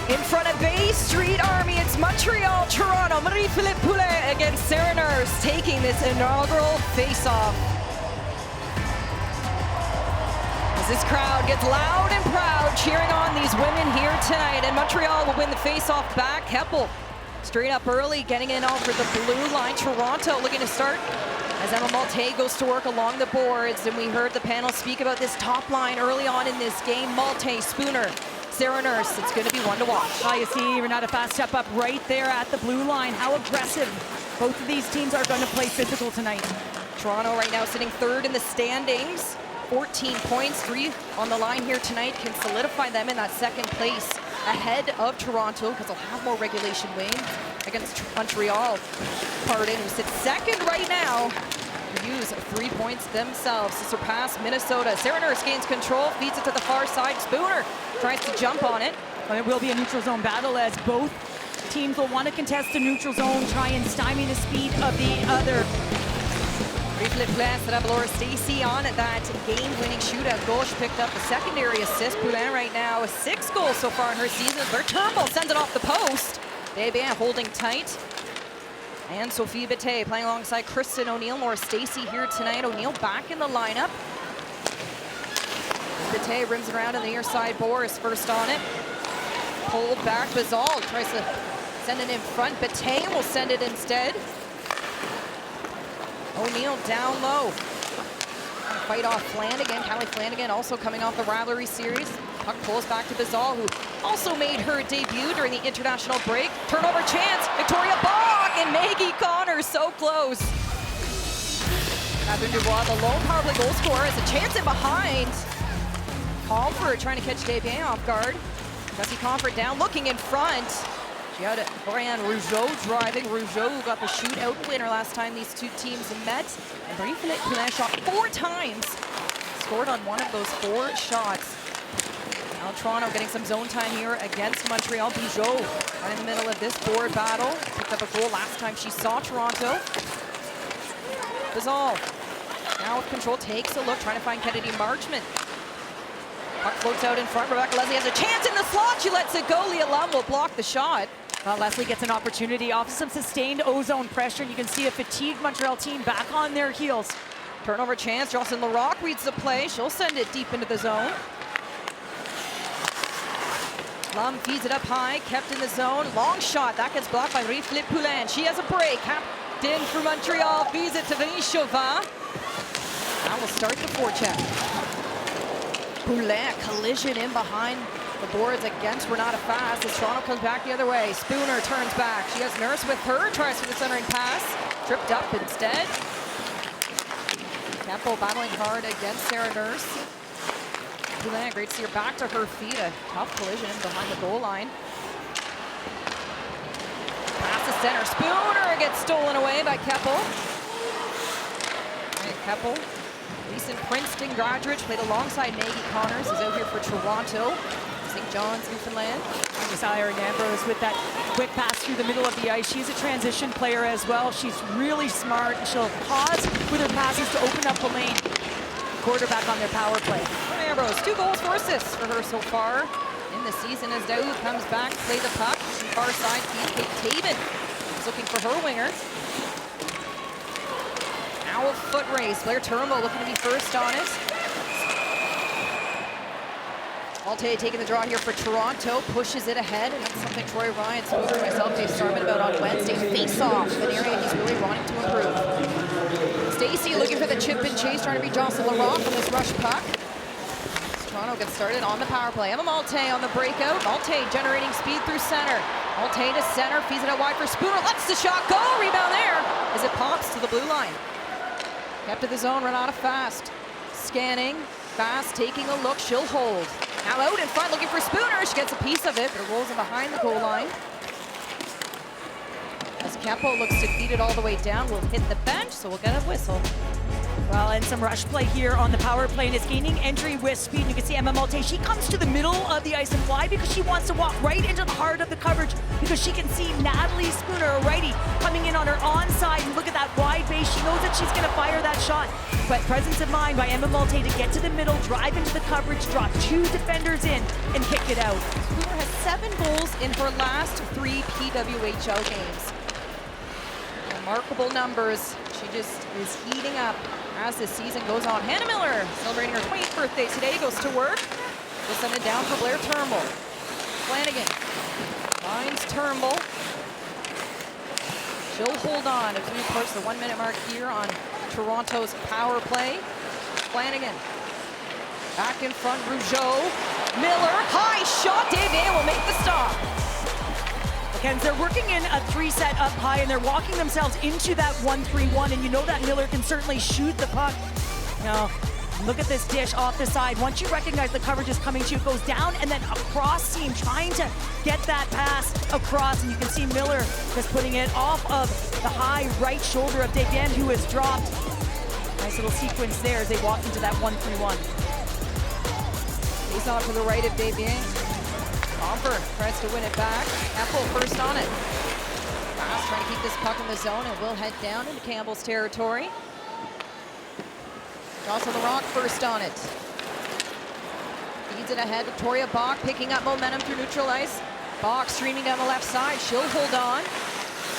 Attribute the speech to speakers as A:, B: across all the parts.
A: In front of Bay Street Army, it's Montreal, Toronto. Marie-Philippe Poulin against Sarah Nurse, taking this inaugural face-off. As this crowd gets loud and proud, cheering on these women here tonight. And Montreal will win the face-off back. Keppel straight up early, getting in off for the blue line. Toronto looking to start as Emma Malte goes to work along the boards. And we heard the panel speak about this top line early on in this game. Malte, Spooner, Sarah Nurse. It's going to be one to watch.
B: You see Renata fast step up right there at the blue line. How aggressive both of these teams are going to play physical tonight.
A: Toronto right now sitting third in the standings. 14 points, 3 on the line here tonight can solidify them in that second place ahead of Toronto because they'll have more regulation wins against Montreal. Pardon, who sits second right now, use 3 points themselves to surpass Minnesota. Sarah Nurse gains control, feeds it to the far side. Spooner tries to jump on it.
B: Well, it will be a neutral zone battle as both teams will want to contest the neutral zone, try and stymie the speed of the other.
A: Marie-Philippe Poulin set up Laura Stacey on at that game-winning shootout. Gauche picked up the secondary assist. Poulin right now with 6 goals so far in her season. Turnbull sends it off the post. Desbiens holding tight. And Sophie Bette playing alongside Kristen O'Neill. Laura Stacey here tonight. O'Neill back in the lineup. Bette rims it around in the near side. Boris first on it. Pulled back. Bazal tries to send it in front. Bette will send it instead. O'Neill down low. Fight off Flanagan. Callie Flanagan also coming off the rivalry series. Puck pulls back to Bazal, who also made her debut during the international break. Turnover chance. Victoria Bog and Maggie Connor so close. Catherine Dubois, the lone power play goal scorer, has a chance in behind. Comfort trying to catch Desbiens off guard. Jesse Comfort down, looking in front. She had Brianne Rougeau driving. Rougeau got the shootout winner last time these two teams met. And Marie-Philippe Poulin shot 4 times. Scored on one of those 4 shots. Now Toronto getting some zone time here against Montreal. Bijot right in the middle of this board battle. Picked up a goal last time she saw Toronto. Bazal now with control, takes a look, trying to find Kennedy Marchment. Puck floats out in front. Rebecca Leslie has a chance in the slot. She lets it go. Leah Lum will block the shot.
B: Leslie gets an opportunity off some sustained ozone pressure, and you can see a fatigued Montreal team back on their heels.
A: Turnover chance. Jocelyn Larocque reads the play. She'll send it deep into the zone. Lum feeds it up high, kept in the zone. Long shot. That gets blocked by Marie-Philippe Poulin. She has a break. Captain for Montreal. Feeds it to Venise Chauvin. That will start the forecheck. Poulin, collision in behind the boards against Renata Fast as Toronto comes back the other way. Spooner turns back. She has Nurse with her, tries for the centering pass. Tripped up instead. Keppel battling hard against Sarah Nurse. Poulin, great to see her back to her feet. A tough collision behind the goal line. Pass to center. Spooner gets stolen away by Keppel. Right, Keppel, recent Princeton graduate, played alongside Maggie Connors, is out here for Toronto. St. John's, Newfoundland.
B: Erin Ambrose with that quick pass through the middle of the ice. She's a transition player as well. She's really smart. She'll pause with her passes to open up the lane. Quarterback on their power play.
A: Ambrose, 2 goals, 4 assists for her so far in the season as Daoud comes back to play the puck. Far side feed, Kate Taven is looking for her winger. Now a foot race. Blair Turnbull looking to be first on it. Malte taking the draw here for Toronto, pushes it ahead, and that's something Troy Ryan spoke to myself, Dave Starman, about on Wednesday. Face-off, an area he's really wanting to improve. Stacey looking for the chip and chase, trying to beat Jocelyn Larocque on this rush puck. Toronto gets started on the power play. Emma Malte on the breakout. Malte generating speed through center. Malte to center, feeds it out wide for Spooner, lets the shot go, rebound there as it pops to the blue line. Kept to the zone, Renata Fast. Scanning, Fast taking a look, she'll hold. Now out in front looking for Spooner, she gets a piece of it, but it rolls in behind the goal line. As Keppel looks to feed it all the way down, we'll hit the bench, so we'll get a whistle.
B: Well, and some rush play here on the power play, and it's gaining entry with speed. You can see Emma Malte, she comes to the middle of the ice, and why? Because she wants to walk right into the heart of the coverage, because she can see Natalie Spooner, a righty, coming in on her onside, and look at that wide base. She knows that she's gonna fire that shot. But presence of mind by Emma Malte to get to the middle, drive into the coverage, drop 2 defenders in, and kick it out.
A: Spooner has 7 goals in her last 3 PWHL games. Remarkable numbers. She just is heating up as the season goes on. Hannah Miller, celebrating her 20th birthday today, goes to work. We'll send it down for Blair Turnbull. Flanagan finds Turnbull. She'll hold on as we approach the 1-minute mark here on Toronto's power play. Flanagan back in front, Rougeau. Miller, high shot, Davian will make the stop.
B: Again, they're working in a 3-set up high, and they're walking themselves into that 1-3-1, and you know that Miller can certainly shoot the puck. Now, look at this dish off the side. Once you recognize the coverage is coming to you, it goes down and then across seam, trying to get that pass across, and you can see Miller just putting it off of the high right shoulder of Desgaines, who has dropped. Nice little sequence there as they walk into that 1-3-1.
A: He's off to the right of Desgaines. Comfer tries to win it back. Apple first on it. Fast trying to keep this puck in the zone, and will head down into Campbell's territory. Also the Rock first on it. Feeds it ahead. Victoria Bach picking up momentum through neutral ice. Bach streaming down the left side. She'll hold on.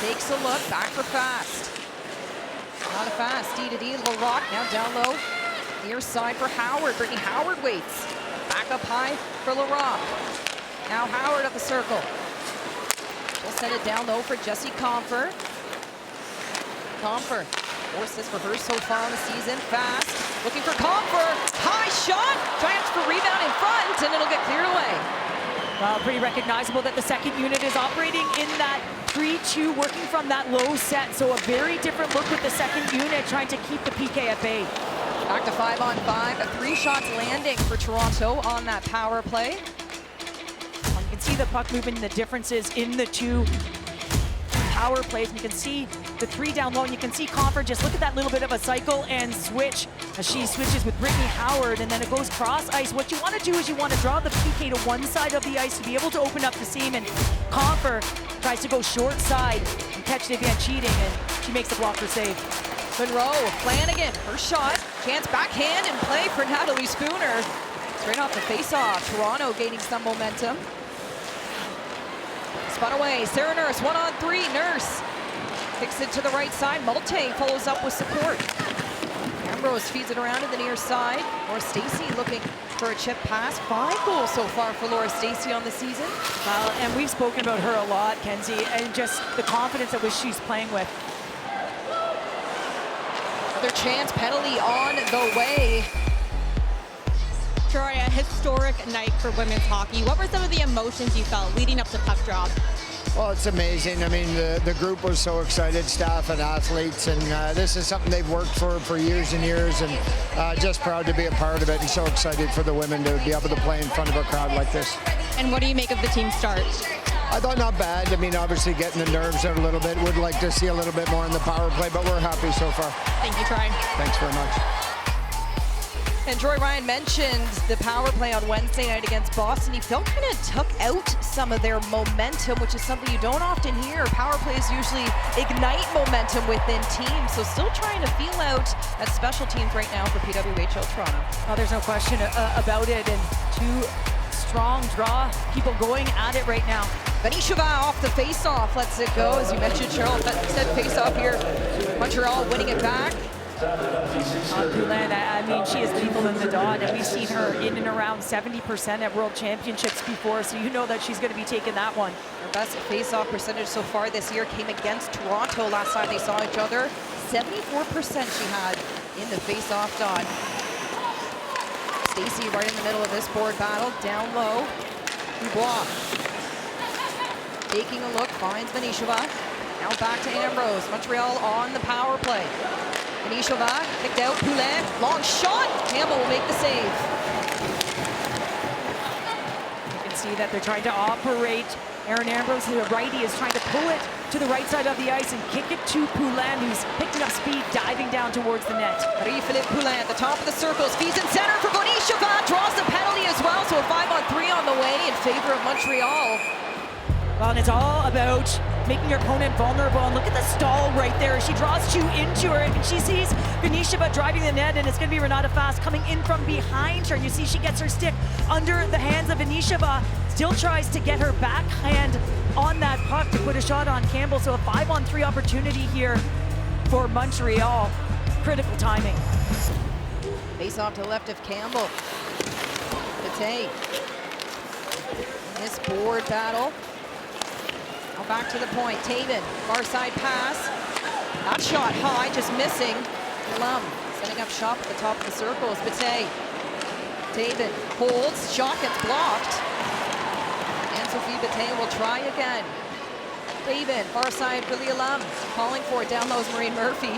A: Takes a look. Back for Fast. Not a Fast. D to D. LaRock now down low. Near side for Howard. Brittany Howard waits. Back up high for LaRock. Now Howard at the circle. We'll send it down low for Jessie Comfer. Comfer, 4 assists for her so far on the season. Fast, looking for Comfer. High shot, chance for rebound in front, and it'll get cleared away.
B: Well, pretty recognizable that the second unit is operating in that 3-2, working from that low set. So a very different look with the second unit, trying to keep the PK at bay.
A: Back to 5-on-5, 3 shots landing for Toronto on that power play.
B: You can see the puck movement and the differences in the 2 power plays. And you can see the 3 down low, and you can see Comfort just look at that little bit of a cycle and switch as she switches with Brittany Howard, and then it goes cross ice. What you want to do is you want to draw the PK to one side of the ice to be able to open up the seam, and Comfort tries to go short side and catch Devian cheating, and she makes the blocker save.
A: Monroe, Flanagan, her shot, chance backhand in play for Natalie Spooner. Straight off the face-off, Toronto gaining some momentum. Spun away, Sarah Nurse, 1-on-3, Nurse kicks it to the right side. Malte follows up with support. Ambrose feeds it around to the near side. Laura Stacey looking for a chip pass. 5 goals so far for Laura Stacey on the season.
B: Well, and we've spoken about her a lot, Kenzie, and just the confidence that she's playing with.
A: Another chance penalty on the way.
C: Troy, a historic night for women's hockey. What were some of the emotions you felt leading up to puck drop?
D: Well, it's amazing. I mean, the group was so excited, staff and athletes, and this is something they've worked for years and years, and just proud to be a part of it, and so excited for the women to be able to play in front of a crowd like this.
C: And what do you make of the team start?
D: I thought not bad. I mean, obviously getting the nerves out a little bit. Would like to see a little bit more in the power play, but we're happy so far.
C: Thank you, Troy.
D: Thanks very much.
A: And Troy Ryan mentioned the power play on Wednesday night against Boston. He felt kind of took out some of their momentum, which is something you don't often hear. Power plays usually ignite momentum within teams, so still trying to feel out at special teams right now for PWHL Toronto.
B: Oh, there's no question about it, and 2 strong draw people going at it right now.
A: Benny Chauvin off the face-off lets it go. As you mentioned, Cheryl, that said face-off here. Montreal winning it back.
B: Poulin, I mean, she is lethal in the dot, and we've seen her in and around 70% at World Championships before, so you know that she's going to be taking that one.
A: Her best face-off percentage so far this year came against Toronto last time they saw each other. 74% she had in the face-off dot. Stacey right in the middle of this board battle, down low. Dubois taking a look, finds Benishova. Now back to Ambrose. Montreal on the power play. Benishova kicked out, Poulin, long shot. Campbell will make the save.
B: You can see that they're trying to operate Erin Ambrose, the righty, is trying to pull it to the right side of the ice and kick it to Poulin, who's picking up speed, diving down towards the net.
A: Marie-Philippe Poulin at the top of the circles, feeds in center for Bonisheva, draws the penalty as well, so a 5-on-3 on the way in favor of Montreal.
B: Well, and it's all about making your opponent vulnerable. And look at the stall right there. She draws two into her, and she sees Bonisheva driving the net, and it's going to be Renata Fast coming in from behind her. And you see she gets her stick under the hands of Bonisheva, still tries to get her backhand on that puck to put a shot on Campbell. So a 5-on-3 opportunity here for Montreal. Critical timing.
A: Face off to the left of Campbell. Bate. This board battle. Now back to the point. Taven, far side pass. Not shot high, just missing. Lum setting up shop at the top of the circles. Bate. Taven holds, shot gets blocked. And Sophie Bate will try again. Taven, far side for the Lum. Calling for it, down lows Maureen Murphy.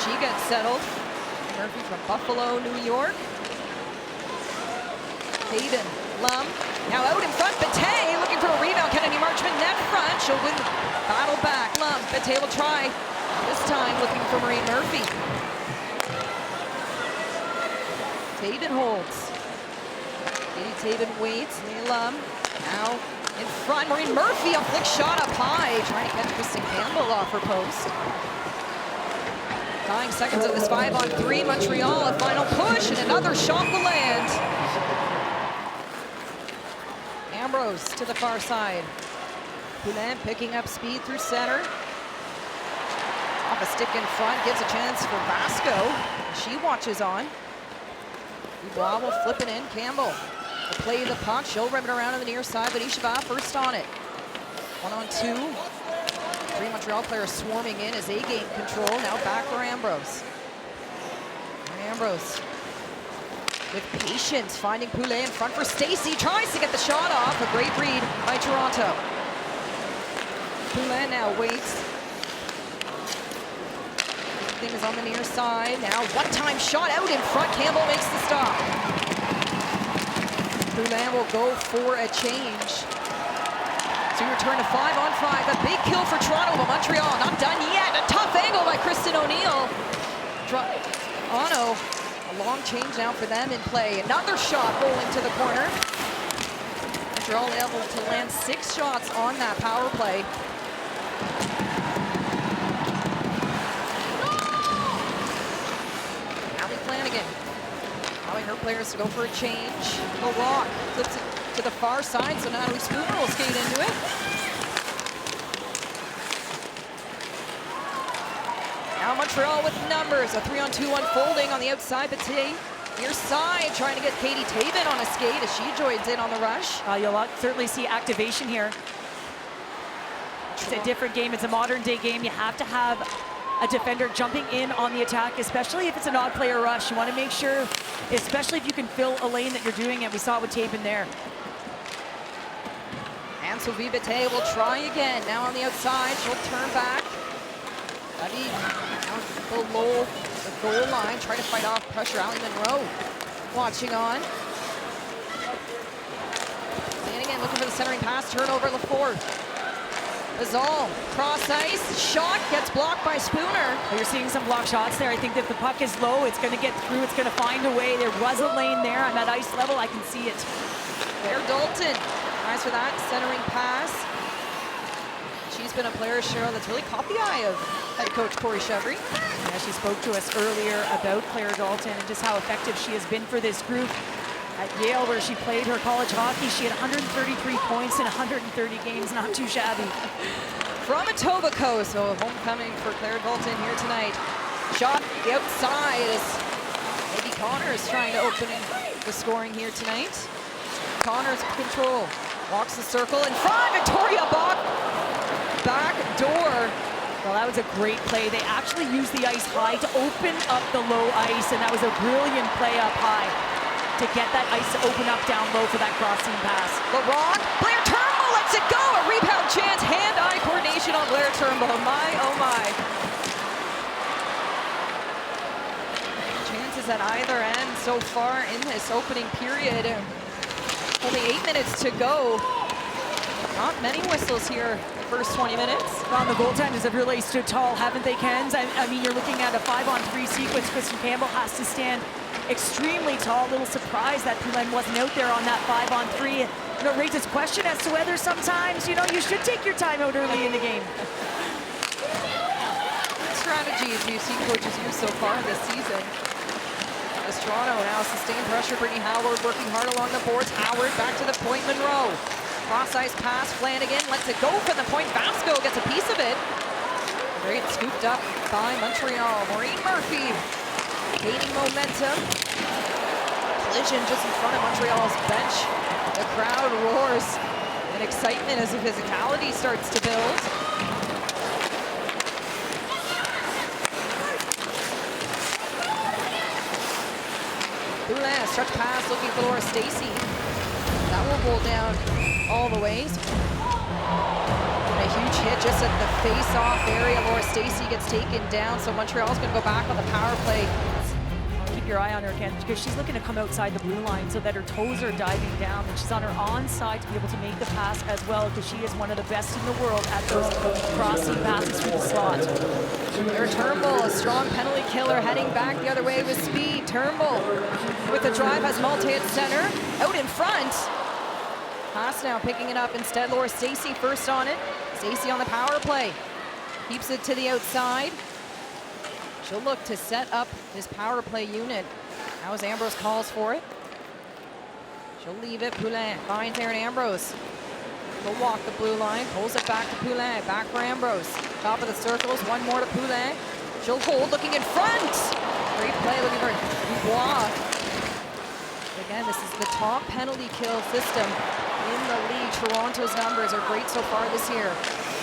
A: She gets settled. Murphy from Buffalo, New York. Taven, Lum, now out in front, Bate looking for a rebound. Kennedy Marchman net front, she'll win, battle back. Lum, Bate will try, this time looking for Maureen Murphy. Taven holds. Katie Taven waits, Leah Lum, now in front. Maureen Murphy, a flick shot up high, trying to catch Kristen Campbell off her post. Dying seconds of this 5-on-3, Montreal, a final push, and another shot will land. Ambrose to the far side. Poulin picking up speed through center. Off a stick in front, gives a chance for Vasco. She watches on. Dubois will flip it in. Campbell will play the puck. She'll rim it around on the near side, but Ishaba first on it. 1-on-2. 3 Montreal players swarming in as they gain control. Now back for Ambrose. Ambrose with patience, finding Poulin in front for Stacey. Tries to get the shot off. A great read by Toronto. Poulin now waits. Everything is on the near side. Now one-time shot out in front. Campbell makes the stop. Poulin will go for a change. So we return to 5-on-5. A big kill for Toronto, but Montreal not done yet. A tough angle by Kristen O'Neill. Ono, a long change now for them in play. Another shot rolling to the corner. Montreal able to land 6 shots on that power play. Allie Flanagan allowing her players to go for a change. The Rock flips it to the far side, so Natalie Spooner will skate into it. Now Montreal with numbers. A 3-on-2 unfolding on the outside, but today near side, trying to get Katie Taven on a skate as she joins in on the rush.
B: You'll certainly see activation here. It's a different game. It's a modern day game. You have to have a defender jumping in on the attack, especially if it's an odd player rush. You want to make sure, especially if you can fill a lane, that you're doing it. We saw it with Taven there.
A: And Sophie Bate will try again. Now on the outside, she'll turn back. David now below the goal line, trying to fight off pressure. Allie Monroe watching on. And again, looking for the centering pass, turnover, LaForte. Bazal, cross ice, shot gets blocked by Spooner.
B: You're seeing some block shots there. I think if the puck is low, it's going to get through, it's going to find a way. There was a lane there on that ice level, I can see it.
A: Claire Dalton tries for that centering pass. She's been a player, Cheryl, that's really caught the eye of head coach Corey Chevry.
B: Yeah, she spoke to us earlier about Claire Dalton and just how effective she has been for this group. At Yale, where she played her college hockey, she had 133 points in 130 games, not too shabby.
A: From Etobicoke, so homecoming for Claire Dalton here tonight. Shot the outside as maybe Connors trying to open the scoring here tonight. Connors control, walks the circle in front, Victoria Bach, back door.
B: Well, that was a great play. They actually used the ice high to open up the low ice, and that was a brilliant play up high to get that ice to open up down low for that crossing pass.
A: LaRock, Blair Turnbull lets it go. A rebound chance, hand-eye coordination on Blair Turnbull. My, oh my. Chances at either end so far in this opening period. Only 8 minutes to go. Not many whistles here the first 20 minutes.
B: Well, the goaltenders have really stood tall, haven't they, Kens? I mean, you're looking at a 5-on-3 sequence. Kristen Campbell has to stand extremely tall. A little surprised that Poulin wasn't out there on that 5-on-3. You know, raises question as to whether sometimes, you know, you should take your time out early in the game.
A: What strategies do you see coaches use so far this season? As Toronto now sustained pressure. Brittany Howard working hard along the boards. Howard back to the point. Monroe. Cross-ice pass. Flanagan lets it go for the point. Vasco gets a piece of it. Great scooped up by Montreal. Maureen Murphy gaining momentum. Collision just in front of Montreal's bench. The crowd roars in excitement as the physicality starts to build. Poulin, stretch pass looking for Laura Stacey. That will roll down all the ways. And a huge hit just at the face-off area. Laura Stacey gets taken down, so Montreal's going to go back on the power play.
B: Keep your eye on her, Ken, because she's looking to come outside the blue line so that her toes are diving down, and she's on her onside to be able to make the pass as well, because she is one of the best in the world at those crossing passes through the slot.
A: There, Turnbull, a strong penalty killer, heading back the other way with speed. Turnbull with the drive has Malte at center, out in front. Pass now picking it up instead. Laura Stacey first on it. Stacey on the power play. Keeps it to the outside. She'll look to set up this power play unit. Now as Ambrose calls for it. She'll leave it. Poulin finds Erin Ambrose. She'll walk the blue line. Pulls it back to Poulin. Back for Ambrose. Top of the circles. One more to Poulin. She'll hold, looking in front. Great play looking for Dubois. Again, this is the top penalty kill system in the league. Toronto's numbers are great so far this year.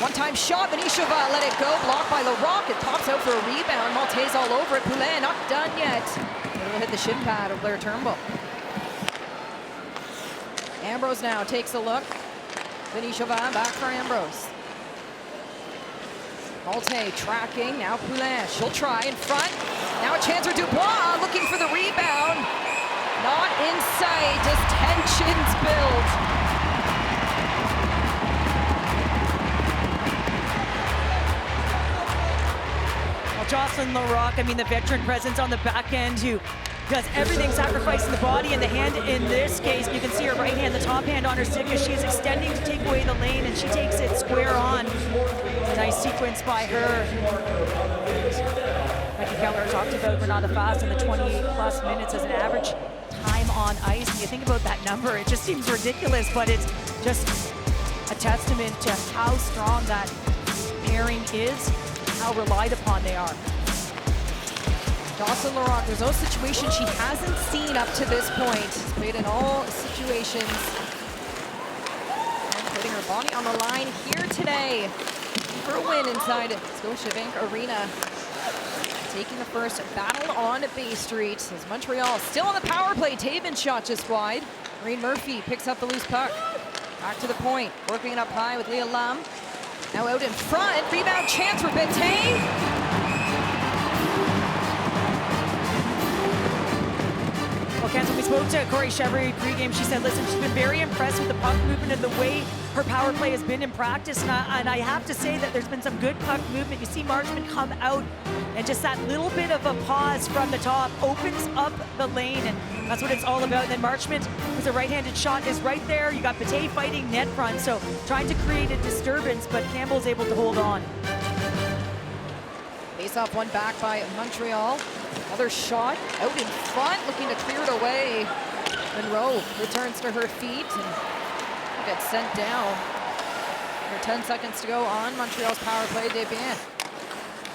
A: One-time shot, Benishova let it go, blocked by LaRocque. It pops out for a rebound. Maltese all over it. Poulin not done yet. It'll hit the shin pad of Blair Turnbull. Ambrose now takes a look. Benishova back for Ambrose. Malte tracking, now Poulin. She'll try in front. Now a chance for Dubois, looking for the rebound. Not in sight, as tensions build.
B: Jocelyn LaRocque, I mean, the veteran presence on the back end who does everything, sacrificing the body and the hand. In this case, you can see her right hand, the top hand on her stick as she is extending to take away the lane, and she takes it square on. A nice sequence by her. Becky Keller talked about Renata Fast in the 28+ minutes as an average time on ice. And you think about that number, it just seems ridiculous, but it's just a testament to how strong that pairing is, how relied upon they are.
A: Jocelyn LaRocque, there's no situation she hasn't seen up to this point. She's played in all situations. And putting her body on the line here today for a win inside Scotiabank Arena. Taking the first battle on Bay Street as Montreal still on the power play. Taven shot just wide. Maureen Murphy picks up the loose puck. Back to the point, working it up high with Leah Lum. Now out in front, rebound chance for Bente.
B: Well, Ken, when we spoke to Corey Chevry pregame, she said, listen, she's been very impressed with the puck movement and the way her power play has been in practice. And I have to say that there's been some good puck movement. You see Marchman come out, and just that little bit of a pause from the top opens up the lane, and that's what it's all about. And then Marchman, with a right-handed shot, is right there. You got Bate fighting net front, so trying to create a disturbance, but Campbell's able to hold on.
A: Face-off one back by Montreal. Another shot out in front, looking to clear it away. Monroe returns to her feet and gets sent down. Under 10 seconds to go on Montreal's power play. Desbiens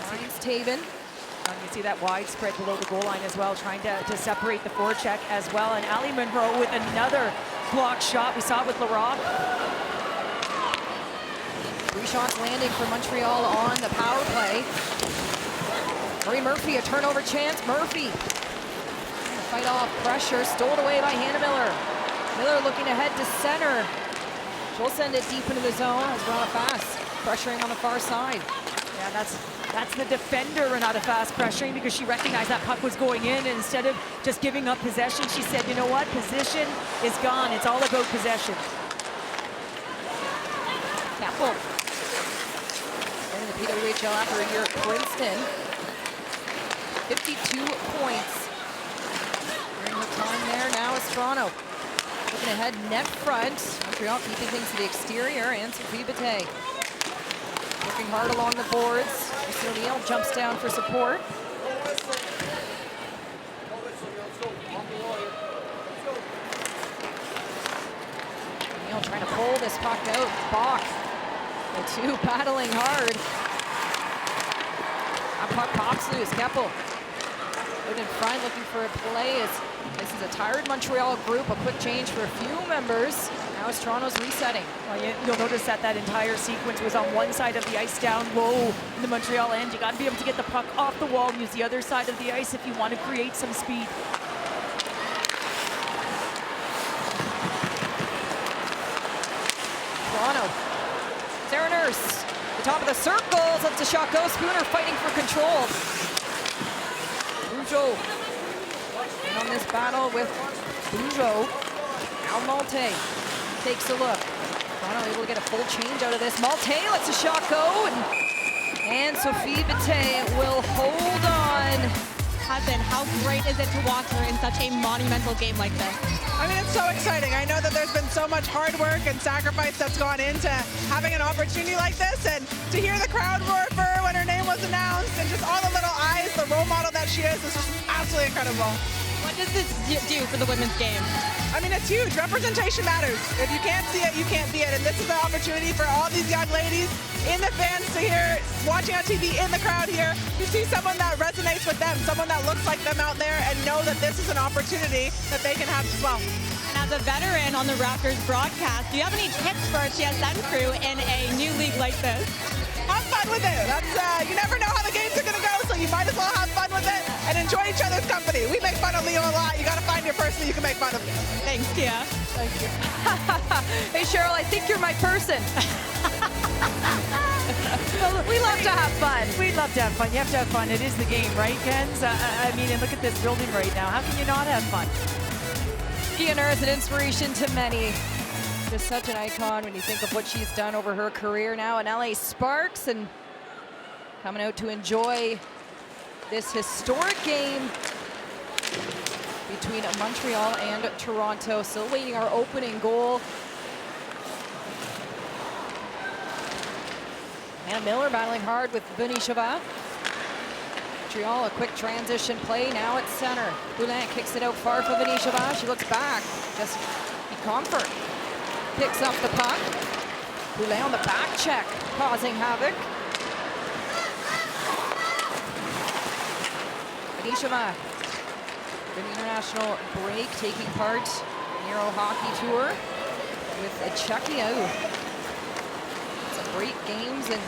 A: finds Taven.
B: You see that wide spread below the goal line as well, trying to separate the forecheck as well. And Ali Monroe with another block shot. We saw it with LaRocque.
A: 3 shots landing for Montreal on the power play. Marie Murphy, a turnover chance. Murphy trying to fight off pressure, stolen away by Hannah Miller. Miller looking to head to center. She'll send it deep into the zone as Renata Fast pressuring on the far side.
B: Yeah, that's the defender, Renata Fast, pressuring because she recognized that puck was going in, and instead of just giving up possession, she said, you know what, position is gone. It's all about possession.
A: Campbell. In the PWHL after a year at Princeton. 52 points during her time there. Now is Toronto. Looking ahead, net front. Montreal keeping things to the exterior, and Sophie Bataille. Working hard along the boards. Kristen O'Neill jumps down for support. O'Neill trying to pull this puck out. Bach. The two battling hard. That puck pops loose. Keppel out in front looking for a play. This is a tired Montreal group. A quick change for a few members. Now as Toronto's resetting.
B: Well, you'll notice that that entire sequence was on one side of the ice down low in the Montreal end. You got to be able to get the puck off the wall and use the other side of the ice if you want to create some speed.
A: Toronto. Sarah Nurse. The top of the circles. Up to shot goes. Spooner fighting for control. Bujo. In on this battle with Bujo. Now Malte takes a look. Toronto able to get a full change out of this. Malte lets a shot go. And Sophie Bataille will hold on.
C: Hudson, how great is it to watch her in such a monumental game like this?
E: I mean, it's so exciting. I know that there's been so much hard work and sacrifice that's gone into having an opportunity like this, and to hear the crowd roar for her when her name was announced, and just all the little eyes, the role model that she is just absolutely incredible.
C: What does this do for the women's game?
E: I mean, it's huge. Representation matters. If you can't see it, you can't be it. And this is an opportunity for all these young ladies in the fans to hear, watching on TV, in the crowd here, to see someone that resonates with them, someone that looks like them out there, and know that this is an opportunity that they can have as well.
C: And as a veteran on the Raptors broadcast, do you have any tips for our TSN crew in a new league like this?
E: Have fun with it. You never know how the games are going to go, so you might as well have fun with it and enjoy each other's company. We make fun of Leo a lot. You got to find your person that you can make fun of.
C: Thanks, Tia.
E: Thank you.
A: Hey, Cheryl, I think you're my person. We love to have fun.
B: We'd love to have fun. You have to have fun. It is the game, right, Kens? I mean, and look at this building right now. How can you not have fun?
A: Guilleneur is an inspiration to many. Just such an icon when you think of what she's done over her career now in LA Sparks, and coming out to enjoy this historic game between Montreal and Toronto. Still waiting our opening goal. Anna Miller battling hard with Benisheva. Montreal, a quick transition play now at center. Boulin kicks it out far for Benisheva. She looks back. Just be comfort. Picks up the puck. Boulin on the back check, causing havoc. Benisheva, the international break, taking part in the Euro Hockey Tour with Czechia. Some great games, and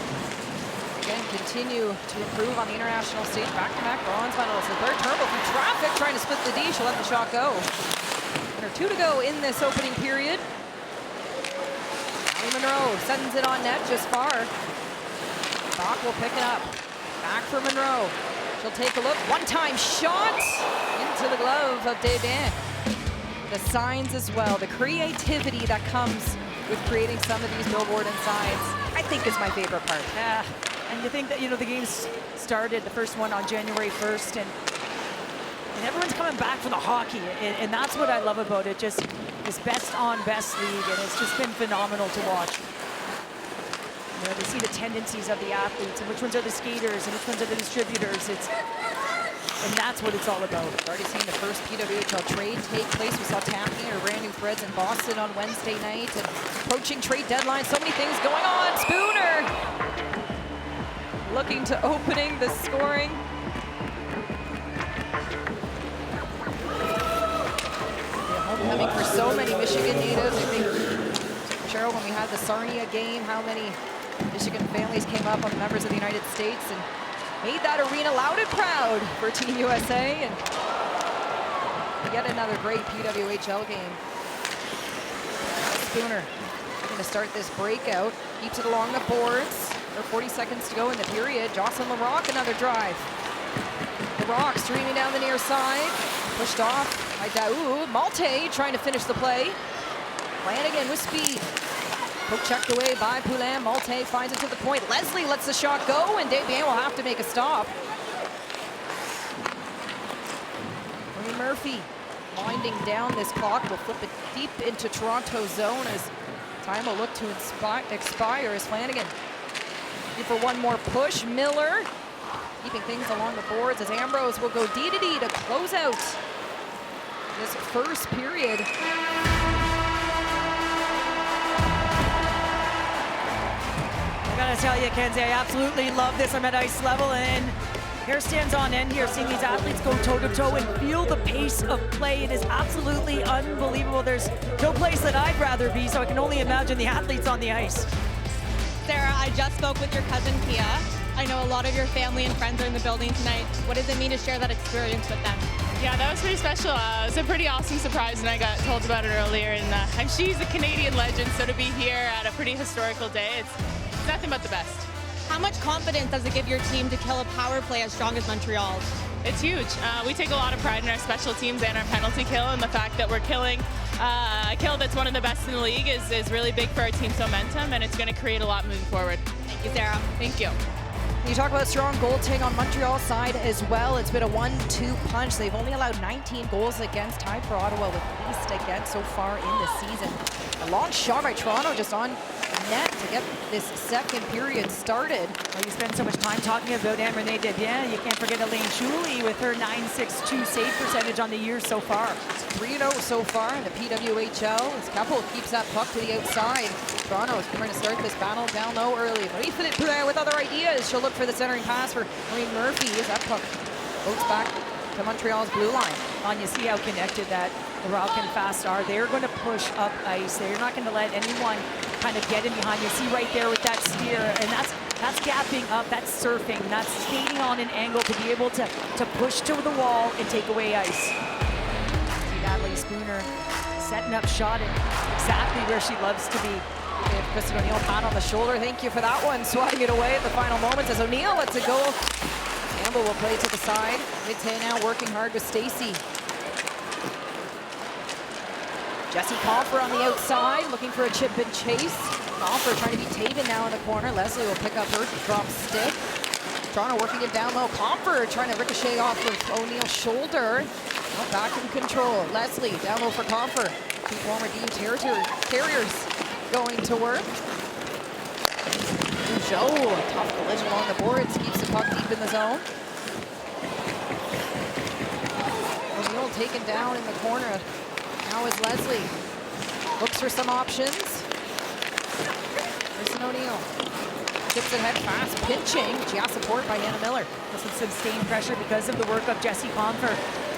A: again continue to improve on the international stage. Back-to-back bronze medalists. The third turbo from traffic, trying to split the D. She'll let the shot go. Under 2 to go in this opening period. Monroe sends it on net just far. Bach will pick it up. Back for Monroe. She'll take a look. One-time shot into the glove of Desdain. The signs as well. The creativity that comes with creating some of these billboard and signs, I think, is my favorite part.
B: Yeah, and you think that, you know, the game's started, the first one on January 1st, and everyone's coming back for the hockey, and that's what I love about it. Just this best on best league, and it's just been phenomenal to watch. You know, to see the tendencies of the athletes, and which ones are the skaters, and which ones are the distributors. And that's what it's all about.
A: We've already seen the first PWHL trade take place. We saw Taffy or brand new threads in Boston on Wednesday night, and approaching trade deadline. So many things going on. Spooner looking to opening the scoring. Homecoming for so many Michigan natives. I think, Cheryl, when we had the Sarnia game, how many Michigan families came up on the members of the United States and made that arena loud and proud for Team USA. And yet another great PWHL game. Spooner going to start this breakout. Keeps it along the boards. There are 40 seconds to go in the period. Jocelyn Larocque, another drive. Larocque streaming down the near side. Pushed off by Daou. Malte trying to finish the play. Flanagan with speed. Poke checked away by Poulin. Malte finds it to the point. Leslie lets the shot go, and Desbiens will have to make a stop. Marie Murphy winding down this clock. Will flip it deep into Toronto's zone as time will look to expire as Flanagan looking for one more push. Miller keeping things along the boards as Ambrose will go D-to-D to close out this first period.
B: I gotta tell you, Kenzie, I absolutely love this. I'm at ice level, and here stands on end here, seeing these athletes go toe-to-toe and feel the pace of play. It is absolutely unbelievable. There's no place that I'd rather be, so I can only imagine the athletes on the ice.
C: Sarah, I just spoke with your cousin, Pia. I know a lot of your family and friends are in the building tonight. What does it mean to share that experience with them?
F: Yeah, that was pretty special. It was a pretty awesome surprise, and I got told about it earlier. And she's a Canadian legend, so to be here at a pretty historical day, it's nothing but the best.
C: How much confidence does it give your team to kill a power play as strong as Montreal's?
F: It's huge. We take a lot of pride in our special teams and our penalty kill, and the fact that we're killing a kill that's one of the best in the league is really big for our team's momentum, and it's going to create a lot moving forward.
C: Thank you, Sarah.
F: Thank you.
A: You talk about strong goaltending on Montreal's side as well. It's been a 1-2 punch. They've only allowed 19 goals against, tied for Ottawa with least against so far in the season. A long shot by Toronto just on net to get this second period started.
B: Well, you spend so much time talking about Renee Desbiens. You can't forget Elaine Shuley with her .962 save percentage on the year so far.
A: 3-0 so far in the PWHL as Keppel keeps that puck to the outside. Toronto is trying to start this battle down low early. Marie-Philippe Poulin with other ideas. She'll look for the centering pass for Marie Murphy as that puck floats back to Montreal's blue line.
B: You see how connected that Rock and Fast are. They're going to push up ice. They're not going to let anyone kind of get in behind. You see right there with that steer, and that's gapping up, that's surfing, that's skating on an angle to be able to push to the wall and take away ice. See Natalie Spooner setting up shot exactly where she loves to be.
A: Give Kristen O'Neill a pat on the shoulder. Thank you for that one. Swatting it away at the final moments as O'Neill lets it go. Campbell will play to the side. Midtay now working hard with Stacy. Jessie Comfer on the outside, looking for a chip and chase. Comfer trying to be Taven now in the corner. Leslie will pick up her drop stick. Toronto working it down low. Comfer trying to ricochet off of O'Neill's shoulder. Now back in control. Leslie down low for Comfer. Two former DU Terriers going to work. Joe, a tough collision along the boards, keeps the puck deep in the zone. O'Neill taken down in the corner. Now is Leslie. Looks for some options. Kristen O'Neill. Tips it head fast, pinching. She has support by Hannah Miller.
B: This is sustained pressure because of the work of Jessie Comfer,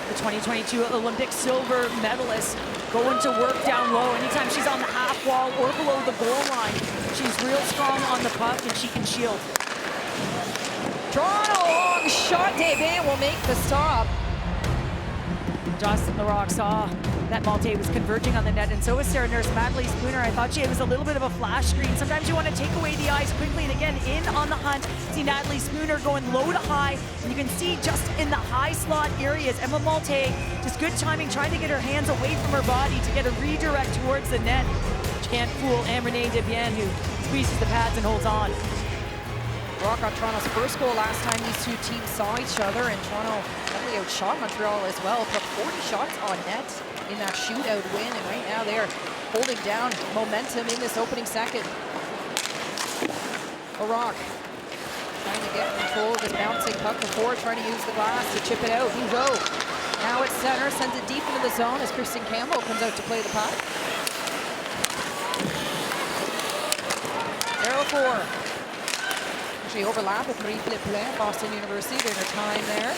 B: the 2022 Olympic silver medalist, going to work down low. Anytime she's on the half wall or below the goal line, she's real strong on the puck and she can shield.
A: Toronto, long shot. Desbiens will make the stop.
B: Justin LaRock saw that Malte was converging on the net, and so was Sarah Nurse. Natalie Spooner, I thought she was a little bit of a flash screen. Sometimes you want to take away the eyes quickly, and again, in on the hunt. See Natalie Spooner going low to high, and you can see just in the high slot areas, Emma Malte, just good timing, trying to get her hands away from her body to get a redirect towards the net. She can't fool Renee Desbiens, who squeezes the pads and holds on.
A: Rock on Toronto's first goal last time these two teams saw each other, and Toronto definitely outshot Montreal as well. Put 40 shots on net in that shootout win, and right now they're holding down momentum in this opening second. Rock trying to get control of this bouncing puck before trying to use the glass to chip it out. Hugo now at center, sends it deep into the zone as Kristen Campbell comes out to play the puck. 0-4. Actually overlap with Marie-Philippe Poulin, Boston University during her time there.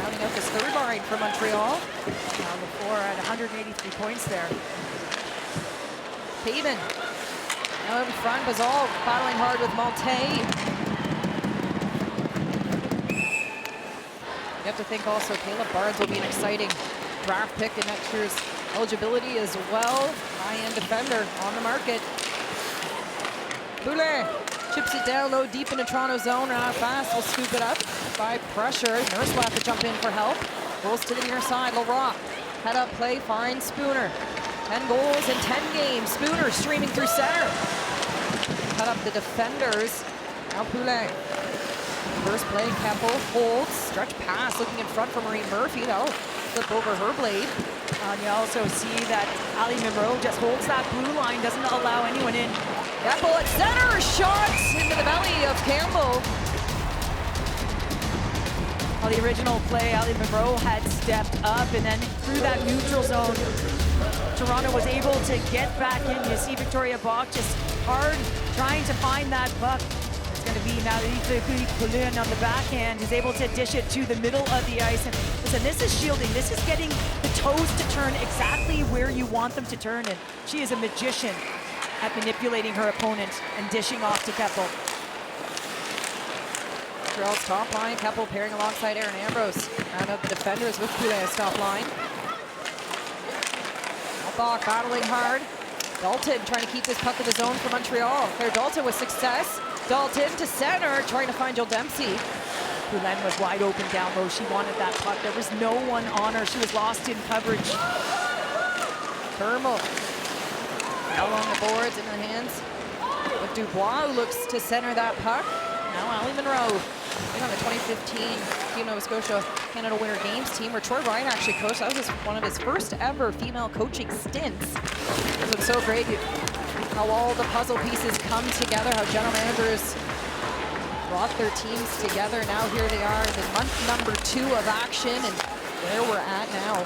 A: Rounding out this third line for Montreal.
B: Now before at 183 points there.
A: Taven now in front, Bazal battling hard with Malte. You have to think also Caleb Barnes will be an exciting draft pick in next year's eligibility as well. High-end defender on the market. Poulin chips it down low deep into Toronto zone. Fast will scoop it up by pressure. Nurse will have to jump in for help. Rolls to the near side. LaRock head up play, finds Spooner. 10 goals in 10 games. Spooner streaming through center. Cut up the defenders. Now Poulet. First play, Keppel holds. Stretch pass looking in front for Marie Murphy. That'll flip over her blade.
B: And you also see that Ali Monroe just holds that blue line, doesn't allow anyone in.
A: Keppel at center. Shot into the belly of Campbell.
B: On the original play, Ali Monroe had stepped up, and then through that neutral zone, Toronto was able to get back in. You see Victoria Bach just hard trying to find that puck. It's going to be now Poulin on the backhand, who's able to dish it to the middle of the ice. And listen, this is shielding. This is getting the toes to turn exactly where you want them to turn. And she is a magician at manipulating her opponent and dishing off to Keppel.
A: Montreal's top line. Keppel pairing alongside Aaron Ambrose. Round out the defenders with Poulet's top line. Bach battling hard. Dalton trying to keep this puck in the zone for Montreal. Claire Dalton with success. Dalton to center, trying to find Jill Dempsey.
B: Poulin was wide open down low. She wanted that puck. There was no one on her. She was lost in coverage.
A: Thermal. Now along the boards, into the hands of Dubois, who looks to center that puck. Now Ali Monroe. I think on the 2015 Team Nova Scotia Canada Winter Games team, where Troy Ryan actually coached. That was one of his first ever female coaching stints. So it's so great how all the puzzle pieces come together, how general managers brought their teams together. Now here they are in month number 2 of action, and where we're at now.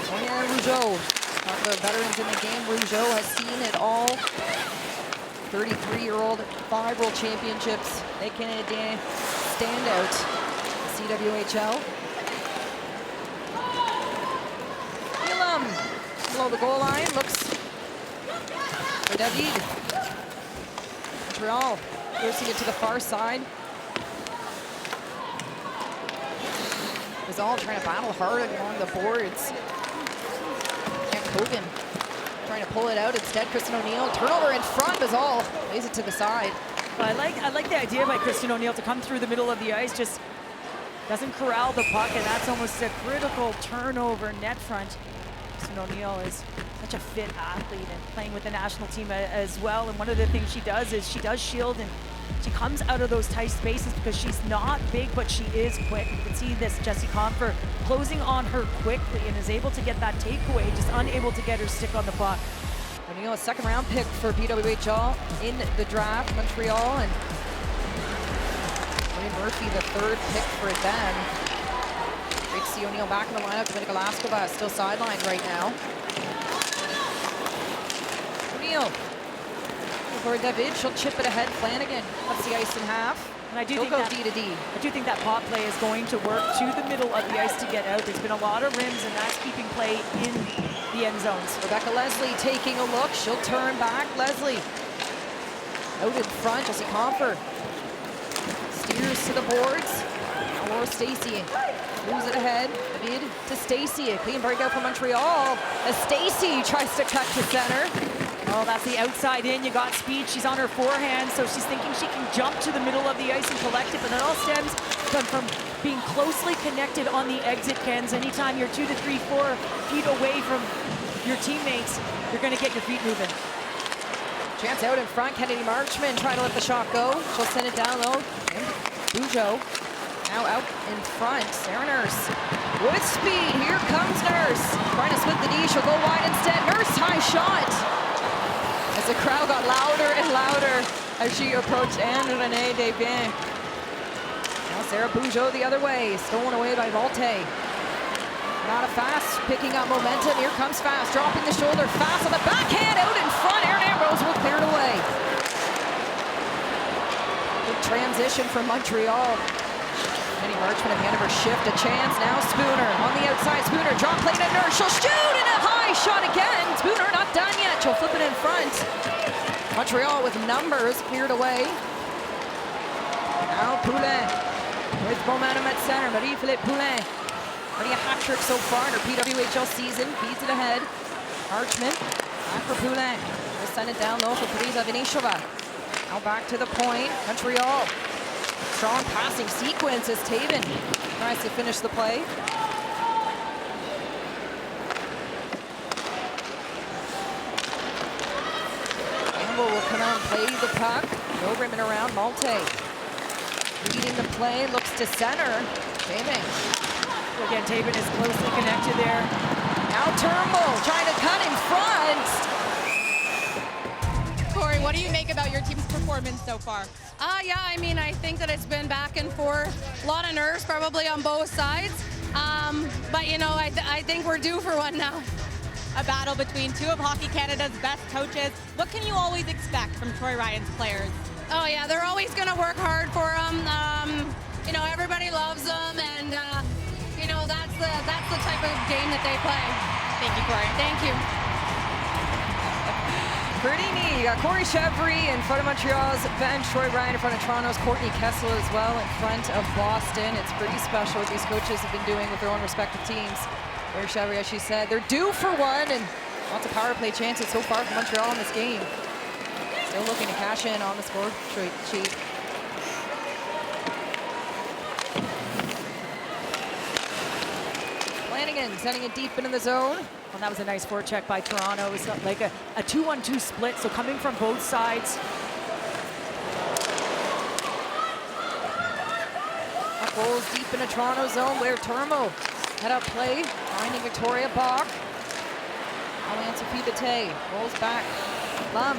A: Sonia Rougeau, talk about veterans in the game. Rougeau has seen it all. 33-year-old, 5 World Championships, a Canadian standout, CWHL. Elam below the goal line, looks for David. Montreal forcing it to the far side. All trying to battle hard along the boards. Camp Hogan trying to pull it out. Instead, Kristen O'Neill. Turnover in front. Bazal lays it to the side.
B: Well, I like the idea by Kristen O'Neill to come through the middle of the ice, just doesn't corral the puck, and that's almost a critical turnover net front. Kristen O'Neill is such a fit athlete and playing with the national team as well. And one of the things she does is she does shield, and she comes out of those tight spaces because she's not big, but she is quick. You can see this Jessie Confer closing on her quickly and is able to get that takeaway, just unable to get her stick on the puck.
A: O'Neill, a second-round pick for PWHL in the draft, Montreal, and Marie Murphy, the 3rd pick for them. Great to see O'Neill back in the lineup. Dominika Laskova still sidelined right now. O'Neill. For David, she'll chip it ahead. Flanagan cuts the ice in half.
B: And I do
A: She'll
B: think
A: go
B: that,
A: D to D.
B: I do think that pop play is going to work to the middle of the ice to get out. There's been a lot of rims, and that's keeping play in the end zones.
A: Rebecca Leslie taking a look. She'll turn back. Leslie out in front. Jessie Confer steers to the boards. Now Laura Stacey moves it ahead. David to Stacey. A clean breakout from Montreal. As Stacey tries to cut to center.
B: Oh, that's the outside in. You got speed. She's on her forehand, so she's thinking she can jump to the middle of the ice and collect it, but that all stems from being closely connected on the exit cans. Anytime you're 2 to 3, 4 feet away from your teammates, you're going to get your feet moving.
A: Chance out in front. Kennedy Marchman trying to let the shot go. She'll send it down low. And Rougeau now out in front. Sarah Nurse with speed. Here comes Nurse. Trying to split the D. She'll go wide instead. Nurse, high shot. As the crowd got louder and louder as she approached Anne-Renee Desbiens. Now Sarah Rougeau the other way, stolen away by Volte. Not a Fast, picking up momentum. Here comes Fast, dropping the shoulder. Fast on the backhand, out in front. Erin Ambrose will clear it away. Good transition from Montreal. Kenny Marchman at the end of her shift, a chance. Now Spooner on the outside. Spooner drop play to Nurse. She'll shoot, and a high shot again. Spooner not done yet. She'll flip it in front. Montreal with numbers cleared away. Now Poulin with momentum at center. Marie-Philippe Poulin. Already a hat trick so far in her PWHL season. Feeds it ahead. Marchman back for Poulin. We'll send it down low for Teresa Vinishova. Now back to the point. Montreal. Strong passing sequence as Taven tries to finish the play. play the puck. No rimming around. Malte leading the play, looks to center. Jamie.
B: Again, Taven is closely connected there.
A: Now Turnbull trying to cut in front.
C: Corey, what do you make about your team's performance so far?
G: Yeah, I mean, I think that it's been back and forth. A lot of nerves probably on both sides. But, you know, I think we're due for one now.
C: A battle between two of Hockey Canada's best coaches. What can you always expect from Troy Ryan's players?
G: Oh, yeah, they're always going to work hard for them. You know, everybody loves them, and, you know, that's the type of game that they play.
C: Thank you, Corey.
G: Thank you.
A: Pretty neat. You got Corey Chevry in front of Montreal's bench, Troy Ryan in front of Toronto's, Courtney Kessel as well in front of Boston. It's pretty special what these coaches have been doing with their own respective teams. Corey Chevry, as she said, they're due for one, and lots of power play chances so far from Montreal in this game. Still looking to cash in on the score sheet. Flanagan sending it deep into the zone.
B: Well, that was a nice forecheck by Toronto. It was like a 2-on-2 split, so coming from both sides.
A: Puck rolls deep into Toronto zone where Turmo head up play, finding Victoria Bach. Alliance Vitae rolls back. Lum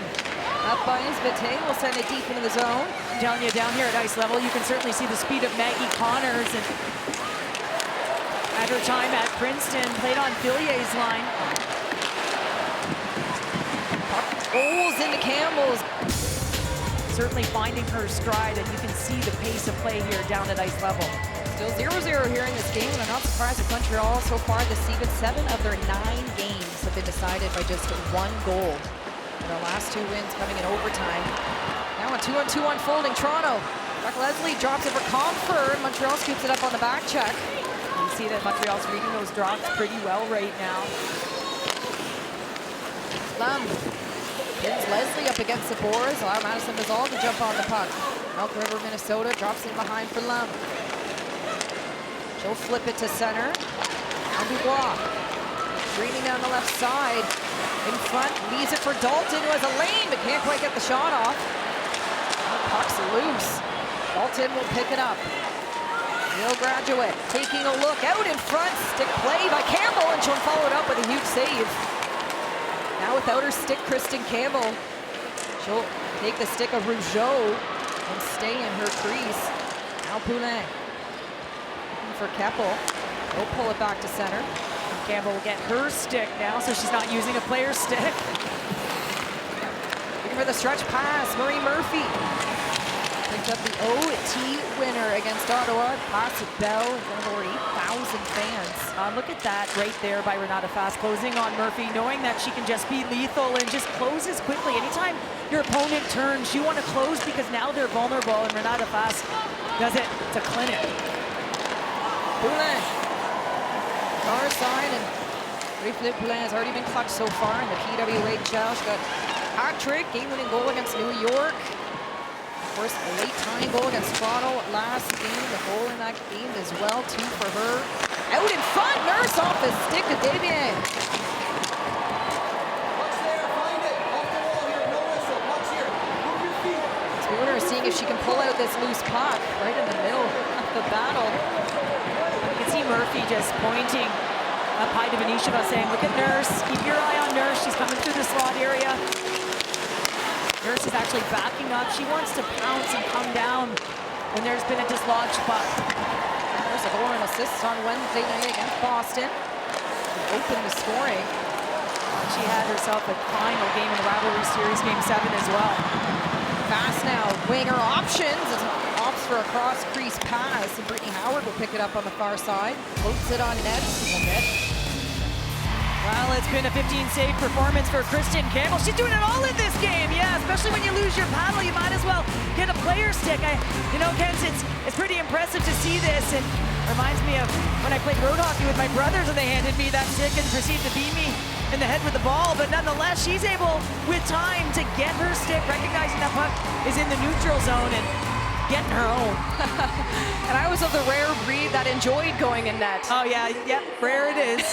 A: up by Vitae will send it deep into the zone.
B: I'm telling you, down here at ice level, you can certainly see the speed of Maggie Connors. And at her time at Princeton, played on Villier's line.
A: Puck rolls into Campbell's.
B: Certainly finding her stride, and you can see the pace of play here down at ice level.
A: Still 0-0 here in this game, and I'm not surprised with Montreal so far this season. 7 of their 9 games have been decided by just 1 goal. And their last 2 wins coming in overtime. Now a 2-on-2 unfolding. Toronto. Buck Leslie drops it for Comfort. Montreal scoops it up on the back check.
B: You see that Montreal's reading those drops pretty well right now.
A: Lum pins Leslie up against the boards. Allow Madison Bazal to jump on the puck. Elk River, Minnesota drops it behind for Lum. She'll flip it to center. Now Dubois. Greening down the left side. In front, leaves it for Dalton, who has a lane, but can't quite get the shot off. The puck's loose. Dalton will pick it up. Neil Graduate taking a look out in front. Stick play by Campbell, and she'll follow it up with a huge save. Now without her stick, Kristen Campbell. She'll take the stick of Rougeau and stay in her crease. Now Poulin. Looking for Keppel. He'll pull it back to center.
B: Campbell will get her stick now, so she's not using a player's stick.
A: Looking for the stretch pass, Marie Murphy. Picked up the OT winner against Ottawa. Pass to Bell, one of over 8,000 fans.
B: Look at that right there by Renata Fast, closing on Murphy, knowing that she can just be lethal and just closes quickly. Anytime your opponent turns, you want to close because now they're vulnerable, and Renata Fast does it to clinic.
A: Poulin. Far side, and Marie-Philippe Poulin has already been clutched so far in the PWHL. She got hat-trick, game-winning goal against New York. Of course, a late-time goal against Toronto last game. The goal in that game as well, 2 for her. Out in front, Nurse off the stick to Desbiens. Spooner seeing if she can pull out this loose puck right in the middle of the battle.
B: You can see Murphy just pointing up high to Venetiava, saying, look at Nurse, keep your eye on Nurse. She's coming through the slot area. Nurse is actually backing up. She wants to pounce and come down when there's been a dislodged puck.
A: There's a goal and assist on Wednesday night against Boston. Open the scoring.
B: She had herself a final game in the rivalry series, game 7 as well.
A: Fast now, winger options. Opts for a cross crease pass, and Brittany Howard will pick it up on the far side. Floats it on net.
B: Well, it's been a 15-save performance for Kristen Campbell. She's doing it all in this game, yeah, especially when you lose your paddle, you might as well get a player stick. You know, Kent, it's pretty impressive to see this, and reminds me of when I played road hockey with my brothers and they handed me that stick and proceeded to beat me in the head with the ball, but nonetheless, she's able, with time, to get her stick, recognizing that puck is in the neutral zone and getting her own.
A: And I was of the rare breed that enjoyed going in net.
B: Oh yeah, yep, rare it is.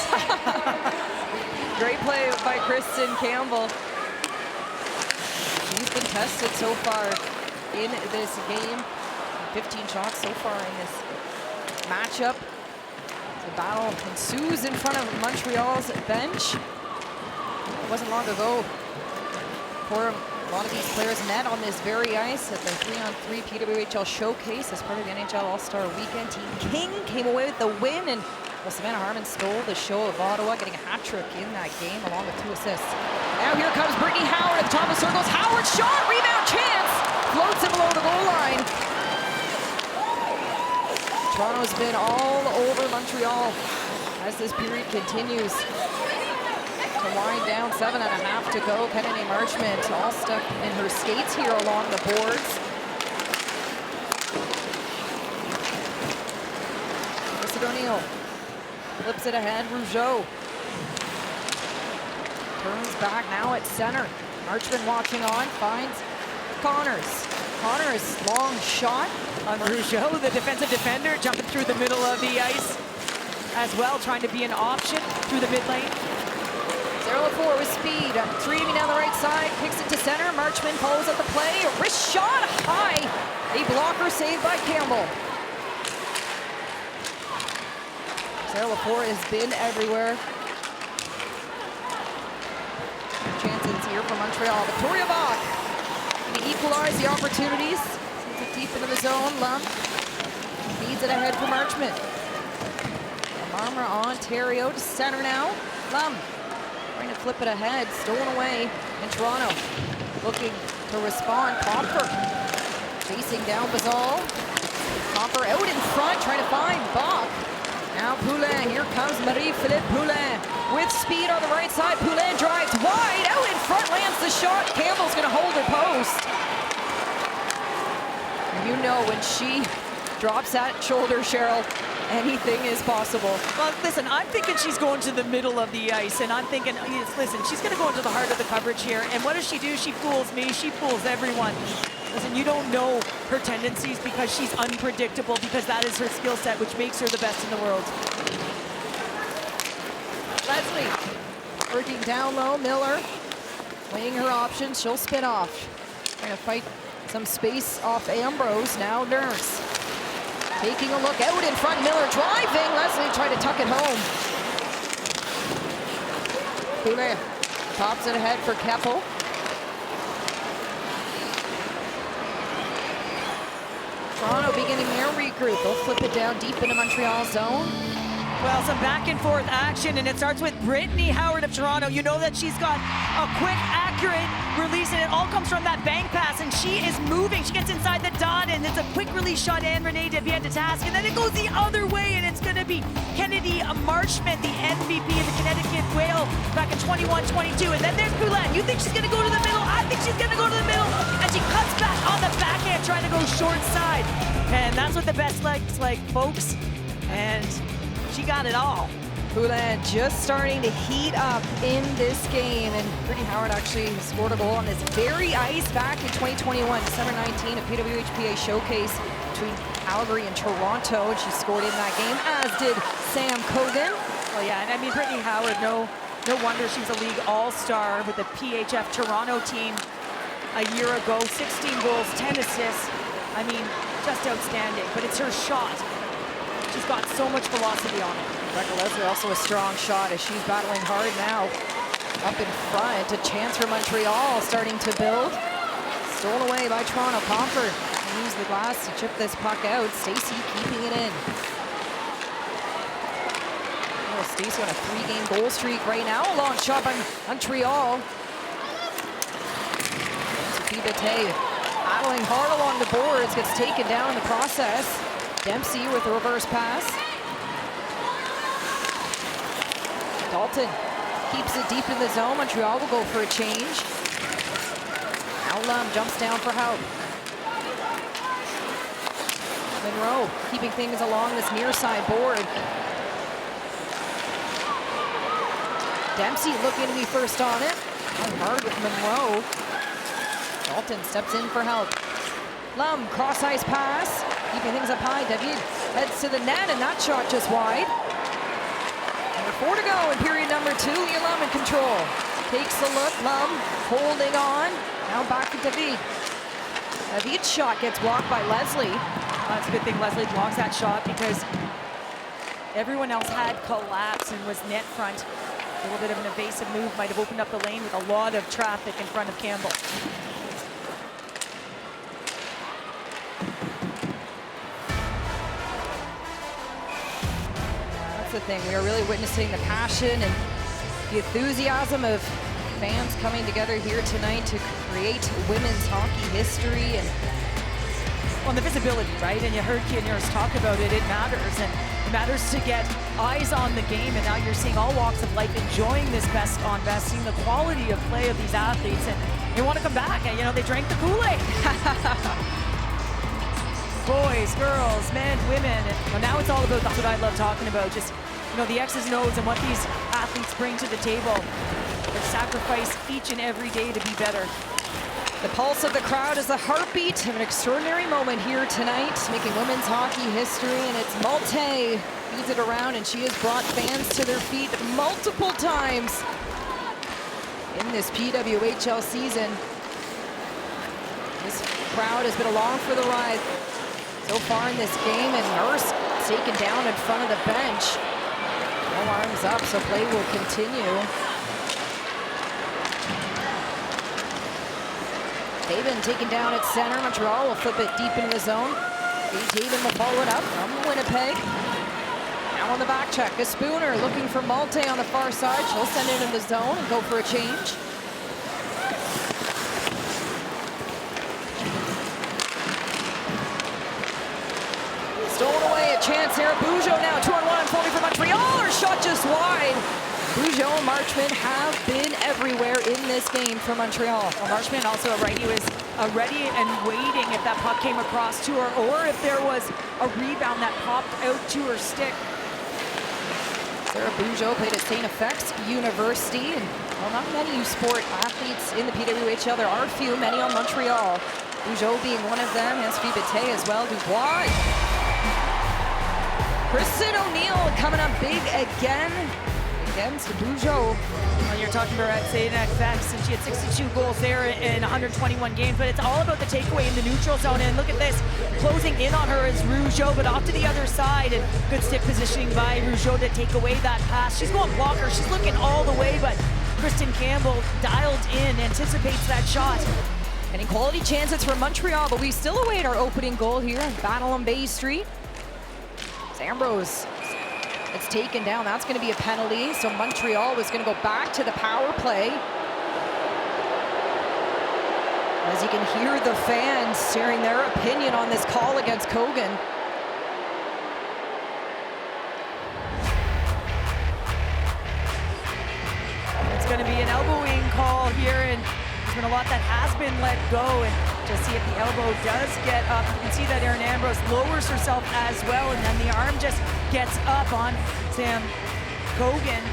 A: Great play by Kristen Campbell. She's been contested so far in this game. 15 shots so far in this matchup. The battle ensues in front of Montreal's bench. It wasn't long ago for a lot of these players met on this very ice at the 3-on-3 PWHL showcase as part of the NHL All-Star Weekend. Team King came away with the win, and well, Savannah Harmon stole the show of Ottawa, getting a hat trick in that game along with 2 assists. Now here comes Brittany Howard at the top of the circles. Howard shot, rebound chance, floats it below the goal line. Toronto's been all over Montreal as this period continues. To wind down, 7.5 to go. Kennedy Marchment all stuck in her skates here along the boards. Lisa O'Neill flips it ahead. Rougeau turns back now at center. Marchment watching on, finds Connors. Connors, long shot
B: on Rougeau, the defensive defender, jumping through the middle of the ice as well, trying to be an option through the mid lane.
A: Sarah LaFour with speed, streaming down the right side, kicks it to center. Marchment follows up the play, a wrist shot high, a blocker saved by Campbell. Sarah LaFour has been everywhere. Chances here for Montreal. Victoria Bach to equalize the opportunities. Sends it deep into the zone. Lum feeds it ahead for Marchment. Marmara, Ontario to center now. Lum trying to flip it ahead, stolen away in Toronto. Looking to respond, Comfer chasing down Bazal. Comfer out in front, trying to find Bach. Now Poulin, here comes Marie-Philippe Poulin with speed on the right side. Poulin drives wide, out in front, lands the shot. Campbell's gonna hold her post. You know when she drops that shoulder, Cheryl, anything is possible.
B: Well, listen, I'm thinking she's going to the middle of the ice, and I'm thinking, listen, she's going to go into the heart of the coverage here, and what does she do? She fools me, she fools everyone. Listen, you don't know her tendencies because she's unpredictable, because that is her skill set, which makes her the best in the world.
A: Leslie working down low. Miller weighing her options. She'll spin off. Trying to fight some space off Ambrose. Now Nurse taking a look out in front. Miller driving. Leslie tried to tuck it home. Poulin pops it ahead for Keppel. Toronto beginning their regroup. They'll flip it down deep into Montreal's zone.
B: Well, some back and forth action, and it starts with Brittany Howard of Toronto. You know that she's got a quick, accurate release, and it all comes from that bank pass, and she is moving. She gets inside the dot, and it's a quick release shot, and Renee Devienne to task, and then it goes the other way, and it's going to be Kennedy Marchment, the MVP of the Connecticut Whale back in 21-22, and then there's Poulin. You think she's going to go to the middle? I think she's going to go to the middle, and she cuts back on the backhand, trying to go short side, and that's what the best looks like, folks, and she got it all.
A: Poulin just starting to heat up in this game, and Brittany Howard actually scored a goal on this very ice back in 2021, December 19, a PWHPA showcase between Calgary and Toronto, and she scored in that game, as did Sam Cogan.
B: Well, yeah, and I mean, Brittany Howard, no wonder she's a league all-star with the PHF Toronto team a year ago. 16 goals, 10 assists. I mean, just outstanding, but it's her shot. She's got so much velocity on it.
A: Rebecca Leslie also a strong shot as she's battling hard now. Up in front, a chance for Montreal starting to build. Stolen away by Toronto. Comfort use the glass to chip this puck out. Stacey keeping it in. Oh, Stacey on a 3-game goal streak right now. A long shot by Montreal. Sophie Bate battling hard along the boards, gets taken down in the process. Dempsey with a reverse pass. Dalton keeps it deep in the zone. Montreal will go for a change. Now Lum jumps down for help. Monroe keeping things along this near side board. Dempsey looking to be first on it. Hard with Monroe. Dalton steps in for help. Lum, cross ice pass. Keeping things up high. David heads to the net, and that shot just wide. Number 4 to go in period number 2. Leah Lum in control. Takes a look. Lum holding on. Now back to David. David's shot gets blocked by Leslie.
B: That's a good thing Leslie blocks that shot because everyone else had collapsed and was net front. A little bit of an evasive move might have opened up the lane with a lot of traffic in front of Campbell.
A: That's the thing. We are really witnessing the passion and the enthusiasm of fans coming together here tonight to create women's hockey history. And
B: well, the visibility, right? And you heard Kia Nurse talk about it. It matters, and it matters to get eyes on the game. And now you're seeing all walks of life enjoying this best on best, seeing the quality of play of these athletes, and they want to come back. And you know, they drank the Kool-Aid. Boys, girls, men, women. And now it's all about, that's what I love talking about. Just, you know, the X's and O's and what these athletes bring to the table. They sacrifice each and every day to be better.
A: The pulse of the crowd is the heartbeat of an extraordinary moment here tonight, making women's hockey history, and it's Malte feeds it around, and she has brought fans to their feet multiple times in this PWHL season. This crowd has been along for the ride so far in this game, and Nurse taken down in front of the bench. No arms up, so play will continue. Taven taken down at center. Montreal will flip it deep into the zone. Taven will follow it up from Winnipeg. Now on the back check, a Spooner looking for Malte on the far side. She'll send it into the zone and go for a change. Stolen away, a chance here. Bugeaud now 2-on-1 unfolding for Montreal. Her shot just wide. Bugeaud and Marchman have been everywhere in this game for Montreal.
B: Well, Marchman also a righty was ready and waiting if that puck came across to her, or if there was a rebound that popped out to her stick.
A: Sarah Bugeaud played at St. FX University, and well, not many sport athletes in the PWHL. There are a few, many on Montreal. Bugeaud being one of them, has Bate as well. Dubois. Kristen O'Neill coming up big again. Against Bugeaud.
B: Well, you're talking about St. FX, and she had 62 goals there in 121 games, but it's all about the takeaway in the neutral zone. And look at this, closing in on her is Rougeau, but off to the other side, and good stick positioning by Rougeau to take away that pass. She's going blocker, she's looking all the way, but Kristen Campbell dialed in, anticipates that shot.
A: Getting quality chances for Montreal, but we still await our opening goal here on Battle on Bay Street. Ambrose. It's taken down. That's going to be a penalty. So Montreal was going to go back to the power play. As you can hear the fans sharing their opinion on this call against Kogan.
B: It's going to be an elbowing call here, and there's been a lot that has been let go. And to see if the elbow does get up, you can see that Erin Ambrose lowers herself as well, and then the arm just gets up on Sam Kogan.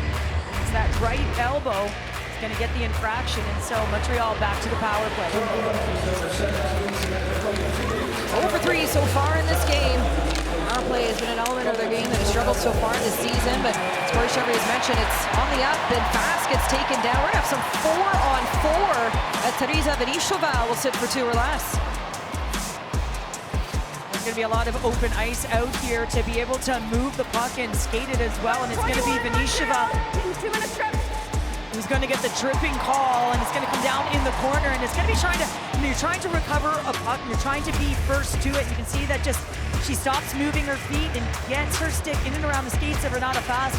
B: It's that right elbow. It's going to get the infraction, and so Montreal back to the power play.
A: 0 for 3 so far in this game. Power play has been an element of their game that has struggled so far this season, but as Corey Chevry has mentioned, it's on the up, and Fast gets taken down. We're going to have some 4-on-4 as Teresa Benishova will sit for 2 or less.
B: There's going to be a lot of open ice out here to be able to move the puck and skate it as well, and it's going to be Benishova who's going to get the tripping call, and it's going to come down in the corner, and it's going to be you're trying to recover a puck, you're trying to be first to it. You can see that just she stops moving her feet and gets her stick in and around the skates of Renata Fast,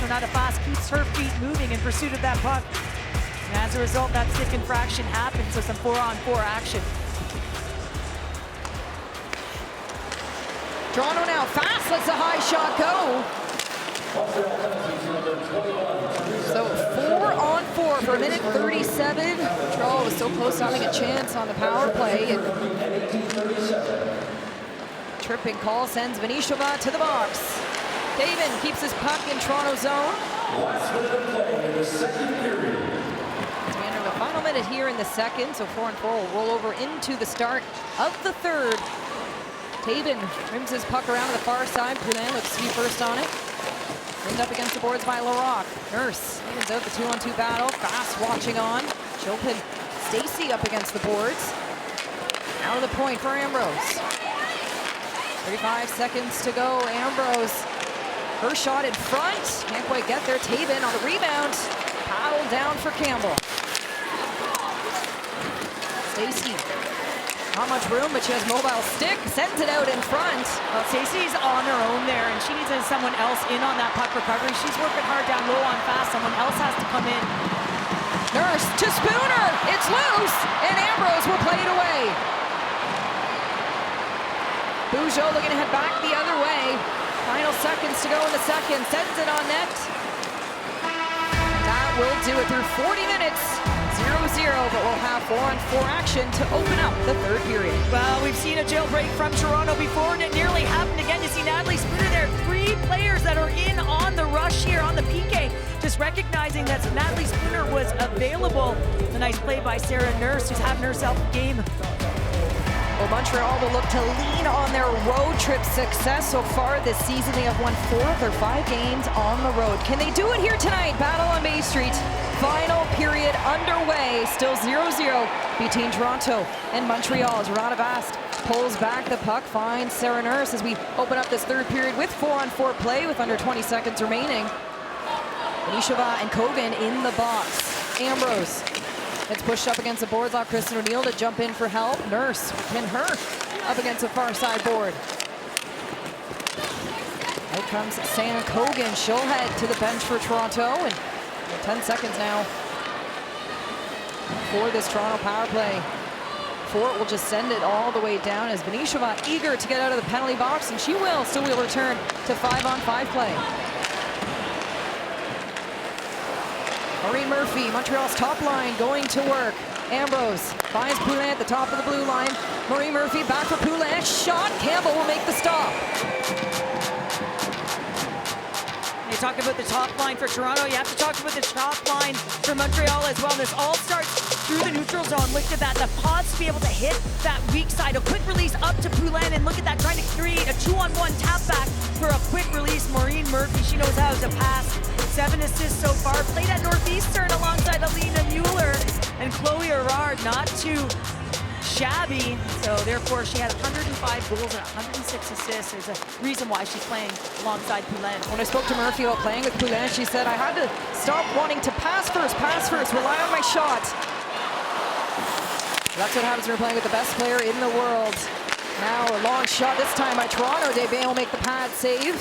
B: keeps her feet moving in pursuit of that puck. And as a result, that stick infraction happens, so some 4-on-4 action.
A: Toronto now, Fast lets the high shot go. So 4-on-4 for a minute 37. Montreal was so close to having a chance on the power play. And tripping call sends Benishova to the box. David keeps his puck in Toronto zone. As we enter the final minute here in the second, so 4-on-4 will roll over into the start of the third. Taven rims his puck around to the far side. Poulin looks to be first on it. Pinned up against the boards by Larocque. Nurse evens out the 2-on-2 battle. Fast watching on. Chopin Stacey up against the boards. Out of the point for Ambrose. 35 seconds to go. Ambrose, her shot in front. Can't quite get there. Tabin on the rebound. Paddle down for Campbell. Stacey, not much room, but she has mobile stick. Sends it out in front.
B: Well, Stacey's on her own there, and she needs someone else in on that puck recovery. She's working hard down low on fast. Someone else has to come in.
A: Nurse to Spooner. It's loose, and Ambrose will play it away. Bujo looking to head back the other way. Final seconds to go in the second. Sends it on net. That will do it through 40 minutes. 0-0, but we'll have 4-on-4 action to open up the third period.
B: Well, we've seen a jailbreak from Toronto before, and it nearly happened again. You see Natalie Spooner there. 3 players that are in on the rush here on the PK. Just recognizing that Natalie Spooner was available. A nice play by Sarah Nurse, who's having herself a game.
A: Well, Montreal will look to lean on their road trip success so far this season. They have won 4 of their 5 games on the road. Can they do it here tonight? Battle on Bay Street. Final period underway. Still 0-0 between Toronto and Montreal as Renata Bast pulls back the puck, finds Sarah Nurse as we open up this third period with 4-on-4 play with under 20 seconds remaining. Benishova and Kogan in the box. Ambrose gets pushed up against the boards off Kristen O'Neill to jump in for help. Nurse pin her up against the far side board. Out comes Sam Kogan. She'll head to the bench for Toronto. And 10 seconds now for this Toronto power play. Fort will just send it all the way down as Benishova eager to get out of the penalty box, and she will. Still will return to 5-on-5 play. Marie Murphy, Montreal's top line, going to work. Ambrose finds Poulin at the top of the blue line. Marie Murphy back for Poulin. Shot. Campbell will make the stop.
B: You talk about the top line for Toronto, you have to talk about the top line for Montreal as well. This all starts through the neutral zone. Look at that, the pods to be able to hit that weak side. A quick release up to Poulin, and look at that, trying to create a 2-on-1 tap back for a quick release. Maureen Murphy, she knows how to pass. 7 assists so far. Played at Northeastern alongside Alina Mueller and Chloe Erard. Not too shabby, so therefore she had 105 goals and 106 assists. There's a reason why she's playing alongside Poulin.
A: When I spoke to Murphy about playing with Poulin, she said, I had to stop wanting to pass first, rely on my shot. That's what happens when you're playing with the best player in the world. Now a long shot, this time by Toronto. Desbiens will make the pad save.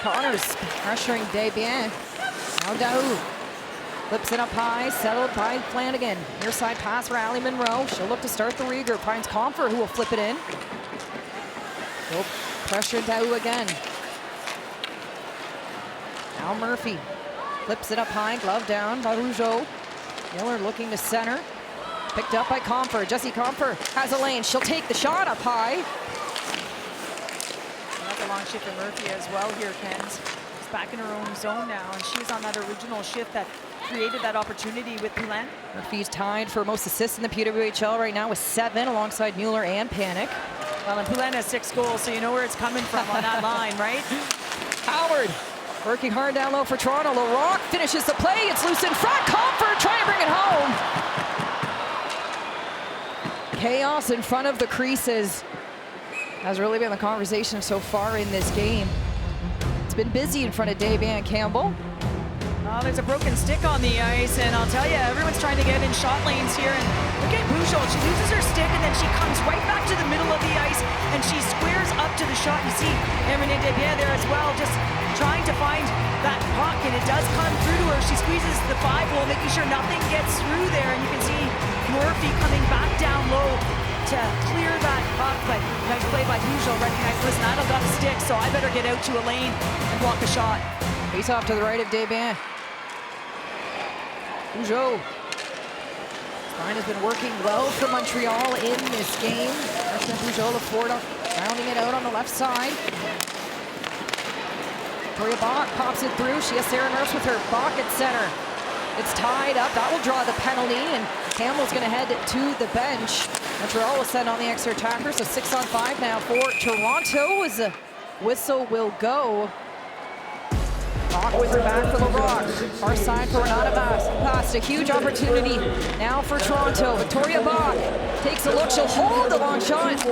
A: Connors pressuring Desbiens. Now Daou flips it up high, settled by Flanagan. Near side pass for Allie Monroe. She'll look to start the regroup. Finds Comfer, who will flip it in. He'll pressure Daou again. Now Murphy flips it up high, glove down by Rougeau. Miller looking to center. Picked up by Comfer. Jessie Comfer has a lane. She'll take the shot up high.
B: That's a long shift for Murphy as well here, Kens. Back in her own zone now, and she's on that original shift that created that opportunity with Poulin.
A: Murphy's tied for most assists in the PWHL right now with 7 alongside Mueller and Panic.
B: Well, and Poulin has 6 goals, so you know where it's coming from on that line, right?
A: Howard working hard down low for Toronto. LaRock finishes the play. It's loose in front. Comfort trying to bring it home. Chaos in front of the creases has really been the conversation so far in this game. It's been busy in front of Desbiens and Campbell.
B: There's a broken stick on the ice, and I'll tell you, everyone's trying to get in shot lanes here. And look at Bujo. She loses her stick, and then she comes right back to the middle of the ice, and she squares up to the shot. You see Erin Desbiens there as well, just trying to find that puck, and it does come through to her. She squeezes the 5-hole, making sure nothing gets through there, and you can see Murphy coming back down low to clear that puck, but nice play by Bujo. Recognize, listen, I don't got a stick, so I better get out to a lane and block a shot.
A: Face off to the right of Desbiens. Bujo. Line has been working well for Montreal in this game. Freshman Bujo, Laforte rounding it out on the left side. Victoria Bach pops it through. She has Sarah Nurse with her. Bach at center. It's tied up. That will draw the penalty, and Campbell's going to head to the bench. Montreal will send on the extra attacker, so 6-on-5 now for Toronto as the whistle will go. Rock wins it back for LaRock. Far side for Renata Pass. A huge opportunity now for Toronto. Victoria Bach takes a look. She'll hold the long shot.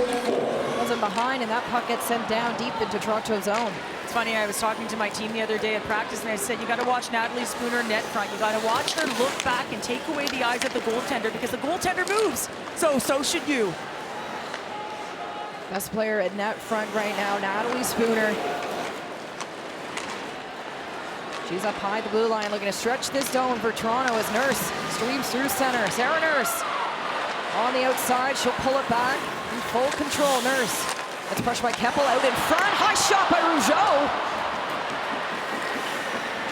A: Wasn't behind, and that puck gets sent down deep into Toronto's zone.
B: It's funny, I was talking to my team the other day at practice, and I said, you got to watch Natalie Spooner net front. You got to watch her look back and take away the eyes of the goaltender, because the goaltender moves. So should you.
A: Best player at net front right now, Natalie Spooner. She's up high the blue line, looking to stretch this zone for Toronto as Nurse streams through center. Sarah Nurse on the outside. She'll pull it back in full control. Nurse gets pushed by Keppel out in front. High shot by Rougeau.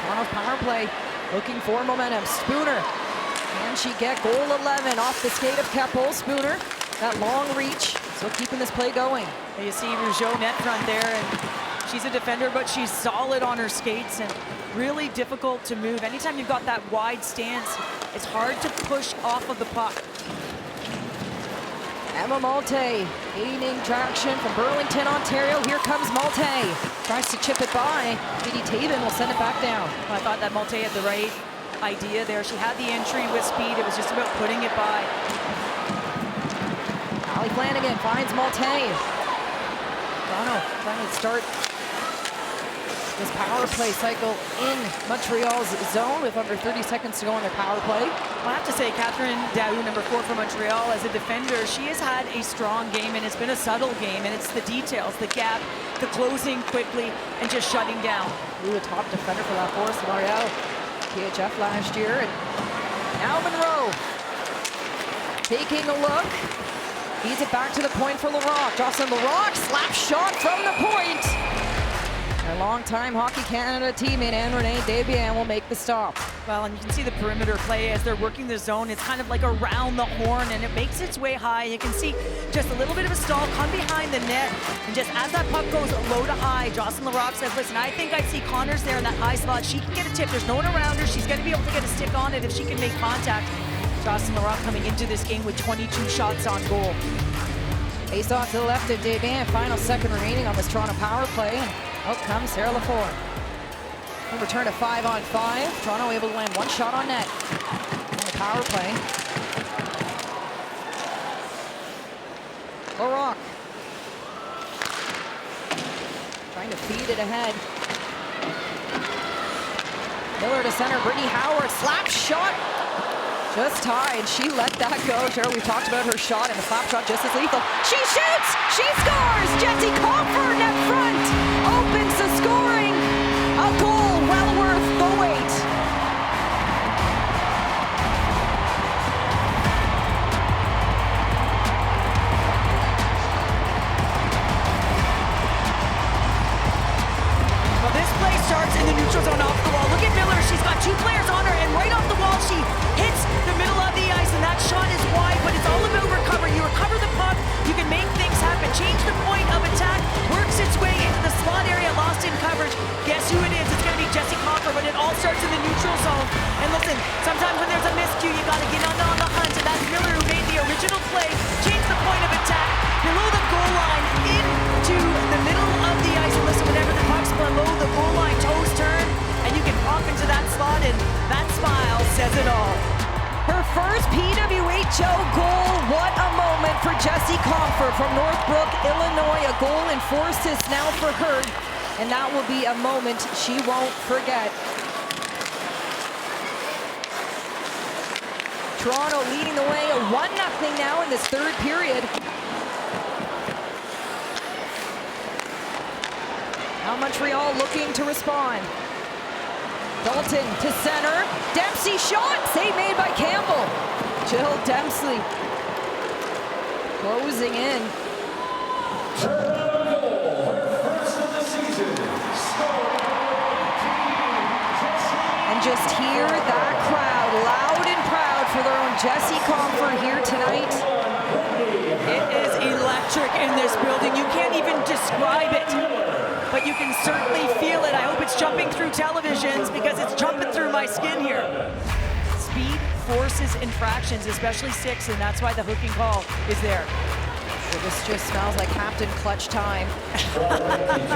A: Toronto's power play looking for momentum. Spooner, can she get goal 11 off the skate of Keppel? Spooner, that long reach, still keeping this play going.
B: You see Rougeau net front there, and she's a defender, but she's solid on her skates and really difficult to move. Anytime you've got that wide stance, it's hard to push off of the puck.
A: Emma Malte gaining traction from Burlington, Ontario. Here comes Malte. Tries to chip it by. Katie Taven will send it back down.
B: I thought that Malte had the right idea there. She had the entry with speed. It was just about putting it by.
A: Allie Flanagan finds Malte. Toronto trying to start this power play cycle in Montreal's zone with under 30 seconds to go on their power play.
B: I have to say, Catherine Daou, number 4 for Montreal, as a defender, she has had a strong game, and it's been a subtle game, and it's the details, the gap, the closing quickly, and just shutting down.
A: Ooh, a top defender for that force, Montreal. PHF last year, and now Monroe taking a look. Feeds it back to the point for LaRock. Jocelyn LaRock, slap shot from the point. Our longtime Hockey Canada teammate Anne Renee Desbiens will make the stop.
B: Well, and you can see the perimeter play as they're working the zone. It's kind of like around the horn, and it makes its way high. You can see just a little bit of a stall come behind the net, and just as that puck goes low to high, Jocelyn LaRock says, listen, I think I see Connors there in that high slot. She can get a tip. There's no one around her. She's going to be able to get a stick on it if she can make contact. Jocelyn LaRock coming into this game with 22 shots on goal.
A: Face off to the left of Desbiens. Final second remaining on this Toronto power play. And out comes Sarah Lafleur. We'll return to 5-on-5. Toronto able to land one shot on net on the power play. LaRock trying to feed it ahead. Miller to center. Brittany Howard slap shot. Just tied. She let that go. Cheryl, we talked about her shot, and the slap shot just as lethal. She shoots! She scores! Jessie Comfort net front opens the scoring. A goal well worth the wait.
B: Well, this play starts in the neutral zone off the wall. Look at Miller. She's got 2 players on her, and right off the wall, she hits the middle of the ice, and that shot is wide, but it's all about recovery. You recover the puck, you can make things happen. Change the point of attack, works its way into the slot area, lost in coverage. Guess who it is? It's going to be Jessie Comfort, but it all starts in the neutral zone. And listen, sometimes when there's a miscue, you got to get on the hunt, and that's Miller who made the original play, changed the point of attack, below the goal line, into the middle of the ice. And listen, whenever the puck's below the goal line, toes turn, and you can pop into that slot, and that smile says it all.
A: Her first PWHL goal. What a moment for Jessie Comfort from Northbrook, Illinois. A goal and 4 assists now for her, and that will be a moment she won't forget. Toronto leading the way, a 1-0 now in this third period. Now Montreal looking to respond. Dalton to center. Dempsey shot. Save made by Campbell. Jill Dempsey closing in. And just hear that crowd loud and proud for their own Jessie Comfort here tonight.
B: It is electric in this building. You can't even describe it, but you can certainly feel it. I hope it's jumping through televisions because it's jumping through my skin here. Speed forces infractions, especially 6, and that's why the hooking call is there.
A: This just smells like Captain Clutch time.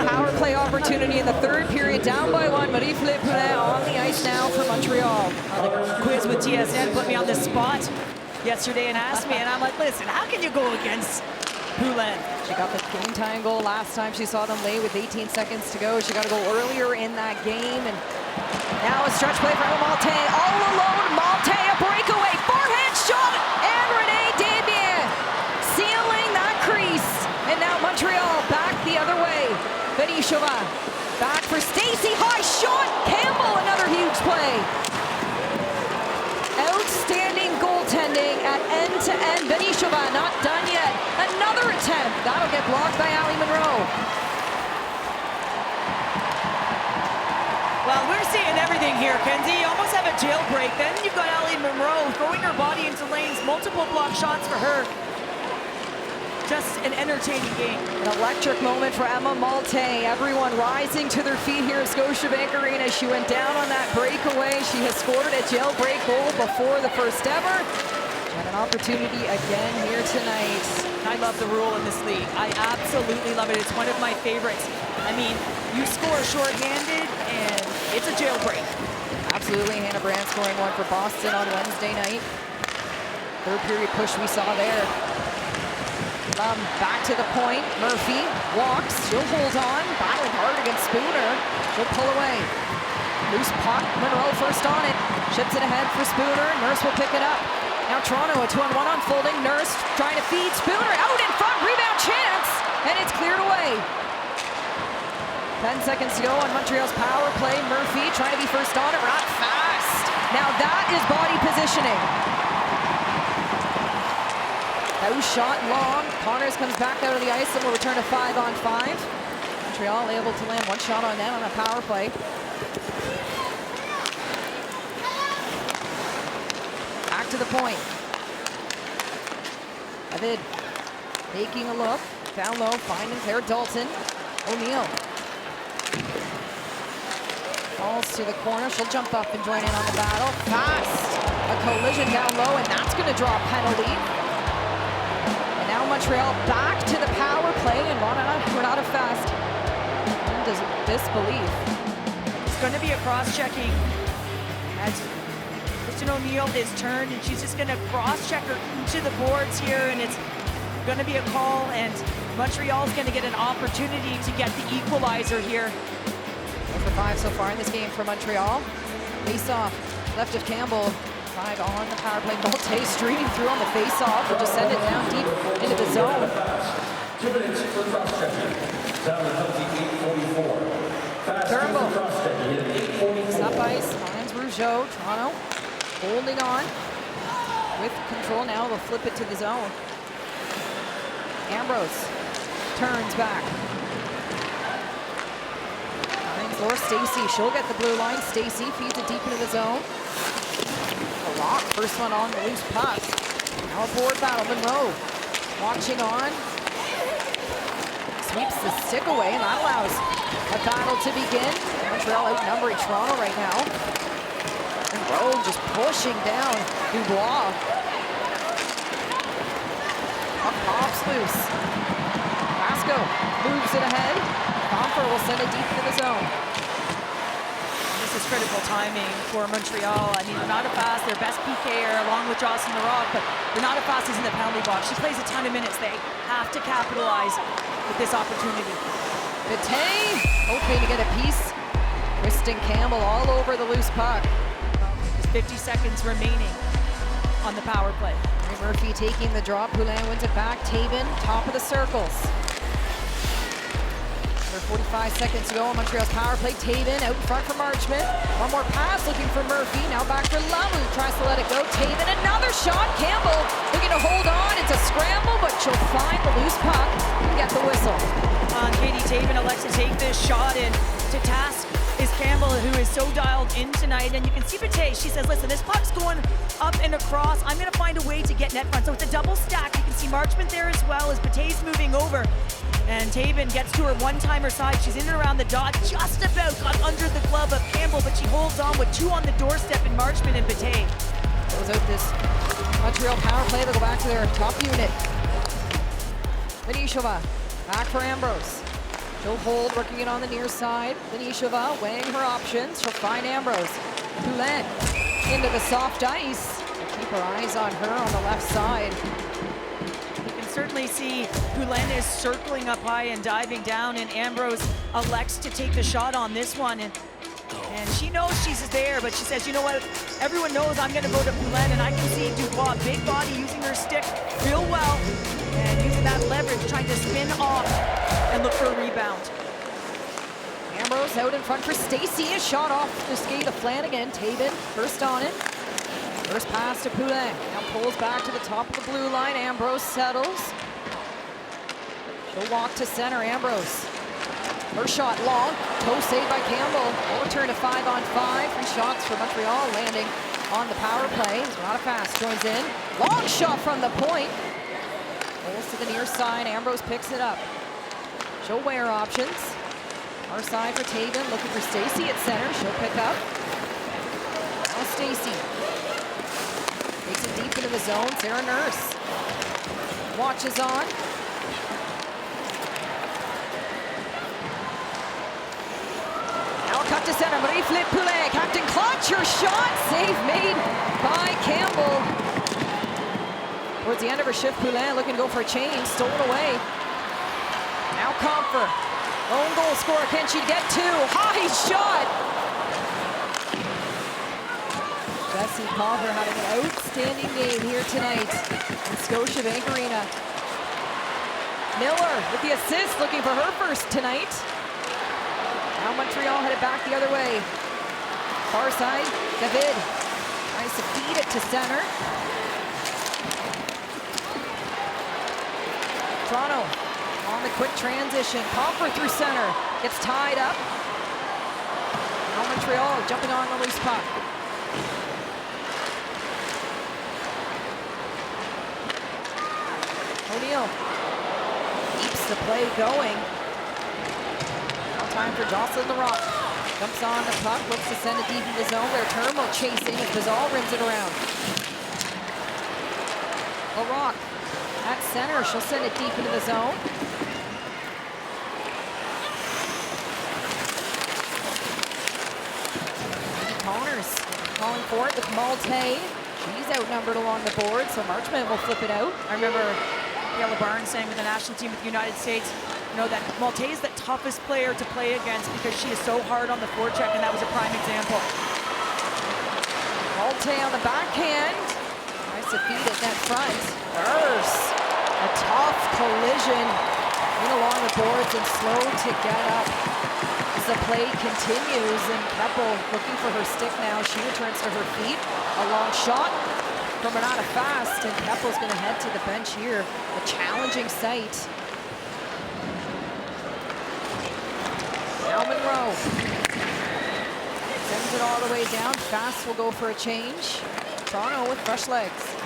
A: Power play opportunity in the third period, down by one. Marie-Philippe Poulin on the ice now for Montreal.
B: The quiz with TSN put me on the spot yesterday and asked me, and I'm like, listen, how can you go against Poulin?
A: She got the game tying goal last time she saw them lay with 18 seconds to go. She got a goal earlier in that game, and now a stretch play for Emma Malte. All alone, Malte, a breakaway, forehand shot, and Renee Desbiens sealing that crease. And now Montreal back the other way. Betty Chauvin back for Stacey, high shot, Campbell, another huge play. Outstanding goaltending at end-to-end. Betty Chauvin not done yet. Another attempt. That'll get blocked by Ali Monroe.
B: Well, we're seeing everything here, Kenzie. You almost have a jailbreak. Then you've got Ali Monroe throwing her body into lanes. Multiple block shots for her. Just an entertaining game.
A: An electric moment for Emma Malte. Everyone rising to their feet here at Scotiabank Arena. She went down on that breakaway. She has scored a jailbreak goal before the first ever. She had an opportunity again here tonight.
B: I love the rule in this league. I absolutely love it. It's one of my favorites. I mean, you score shorthanded and it's a jailbreak.
A: Absolutely. Hannah Brand scoring one for Boston on Wednesday night. Third period push we saw there. Back to the point. Murphy walks. She'll hold on. Battling hard against Spooner. She'll pull away. Loose puck. Monroe first on it. Chips it ahead for Spooner. Nurse will pick it up. Now Toronto, a 2-on-1 unfolding. Nurse trying to feed Spooner. Out in front. Rebound chance. And it's cleared away. 10 seconds to go on Montreal's power play. Murphy trying to be first on it. Right fast. Now that is body positioning. That was shot long. Connors comes back out of the ice and will return to 5-on-5. Montreal able to land one shot on them on a power play. Back to the point. David taking a look. Down low, finding Claire Dalton. O'Neill. Falls to the corner. She'll jump up and join in on the battle. Fast. A collision down low, and that's going to draw a penalty. Now Montreal back to the power play, and Renata Fast in disbelief.
B: It's going to be a cross-checking as Kristen O'Neill is turned, and she's just going to cross-check her into the boards here, and it's going to be a call, and Montreal's going to get an opportunity to get the equalizer here.
A: 4 for 5 so far in this game for Montreal. Face-off, left of Campbell. 5 on the power play. Malte streaming through on the face-off. We'll just send it down deep into the zone.
H: 2 minutes for cross-checking. Down the penalty, 8:44.
A: Turnbull.
H: Cross-checking,
A: Up ice. Finds Rougeau. Toronto holding on with control now. They'll flip it to the zone. Ambrose turns back. Finds Laura Stacey. She'll get the blue line. Stacey feeds it deep into the zone. Rock, first one on the loose puck. Now a board battle, Monroe watching on. Sweeps the stick away, and that allows a battle to begin. Montreal outnumbering Toronto right now. Monroe just pushing down Dubois. Puck pops loose. Vasco moves it ahead. Comfer will send it deep into the zone.
B: This is critical timing for Montreal. I mean, Renata Fast, their best PKer, along with Jocelyn Larocque, but Renata Fast is in the penalty box. She plays a ton of minutes. They have to capitalize with this opportunity.
A: Bate hoping to get a piece. Kristen Campbell all over the loose puck.
B: Just 50 seconds remaining on the power play.
A: Mary Murphy taking the drop. Poulin wins it back. Taven, top of the circles. 45 seconds to go on Montreal's power play. Taven out in front for Marchment. One more pass looking for Murphy. Now back for Lamu. Tries to let it go. Taven, another shot. Campbell looking to hold on. It's a scramble, but she'll find the loose puck and get the whistle.
B: Katie Taven elects to take this shot, and to task is Campbell, who is so dialed in tonight. And you can see Bate. She says, listen, this puck's going up and across. I'm going to find a way to get net front. So it's a double stack. You can see Marchment there as well as Bate's moving over. And Taven gets to her one-timer side. She's in and around the dot, just about got under the glove of Campbell, but she holds on with 2 on the doorstep in Marchment and Bate.
A: Goes out this Montreal power play. They'll go back to their top unit. Benishova, back for Ambrose. She'll hold, working it on the near side. Benishova weighing her options. She'll find Ambrose. Poulin into the soft ice. Keep her eyes on her on the left side.
B: You can certainly see Poulin is circling up high and diving down, and Ambrose elects to take the shot on this one. And she knows she's there, but she says, you know what? Everyone knows I'm going to go to Poulin, and I can see Dubois, big body, using her stick real well, and using that leverage, trying to spin off and look for a rebound.
A: Ambrose out in front for Stacey. A shot off the skate of Flanagan. Taven first on it. First pass to Poulin. Now pulls back to the top of the blue line. Ambrose settles. She'll walk to center. Ambrose. Her shot long. Toe saved by Campbell. We'll return to 5-on-5. 3 shots for Montreal landing on the power play. Renata Fast joins in. Long shot from the point. Pulls to the near side. Ambrose picks it up. She'll wear options. Our side for Taven, looking for Stacey at center. She'll pick up. Now Stacey. Takes it deep into the zone. Sarah Nurse. Watches on. Now cut to center. Marie-Philippe Poulin. Captain Clutch. Her shot. Save made by Campbell. Towards the end of her shift, Poulin looking to go for a change. Stolen away. Now Comfer. Lone goal scorer. Can she get 2? High shot. Jessie Comfer having an outstanding game here tonight in Scotiabank Arena. Miller with the assist, looking for her first tonight. Now Montreal headed back the other way. Far side, David tries to feed it to center. Toronto on the quick transition. Comfer through center. Gets tied up. Now Montreal jumping on the loose puck. O'Neill keeps the play going. Now time for Jocelyn the Rock. Jumps on the puck, looks to send it deep in the zone where Turmo chasing as Bazal rims it around. The Rock at center, she'll send it deep into the zone. Connors calling for it with Malte. She's outnumbered along the board, so Marchment will flip it out.
B: I remember Kayla Barnes saying with the national team with the United States, you know, that Malte is the toughest player to play against because she is so hard on the forecheck, and that was a prime example.
A: Malte on the backhand. Tries to feed it net front. Nurse. A tough collision in along the boards and slow to get up as the play continues. And Keppel looking for her stick now. She returns to her feet. A long shot from Renata Fast, and Keppel's going to head to the bench here. A challenging sight. Now Monroe sends it all the way down. Fast will go for a change. Toronto with fresh legs.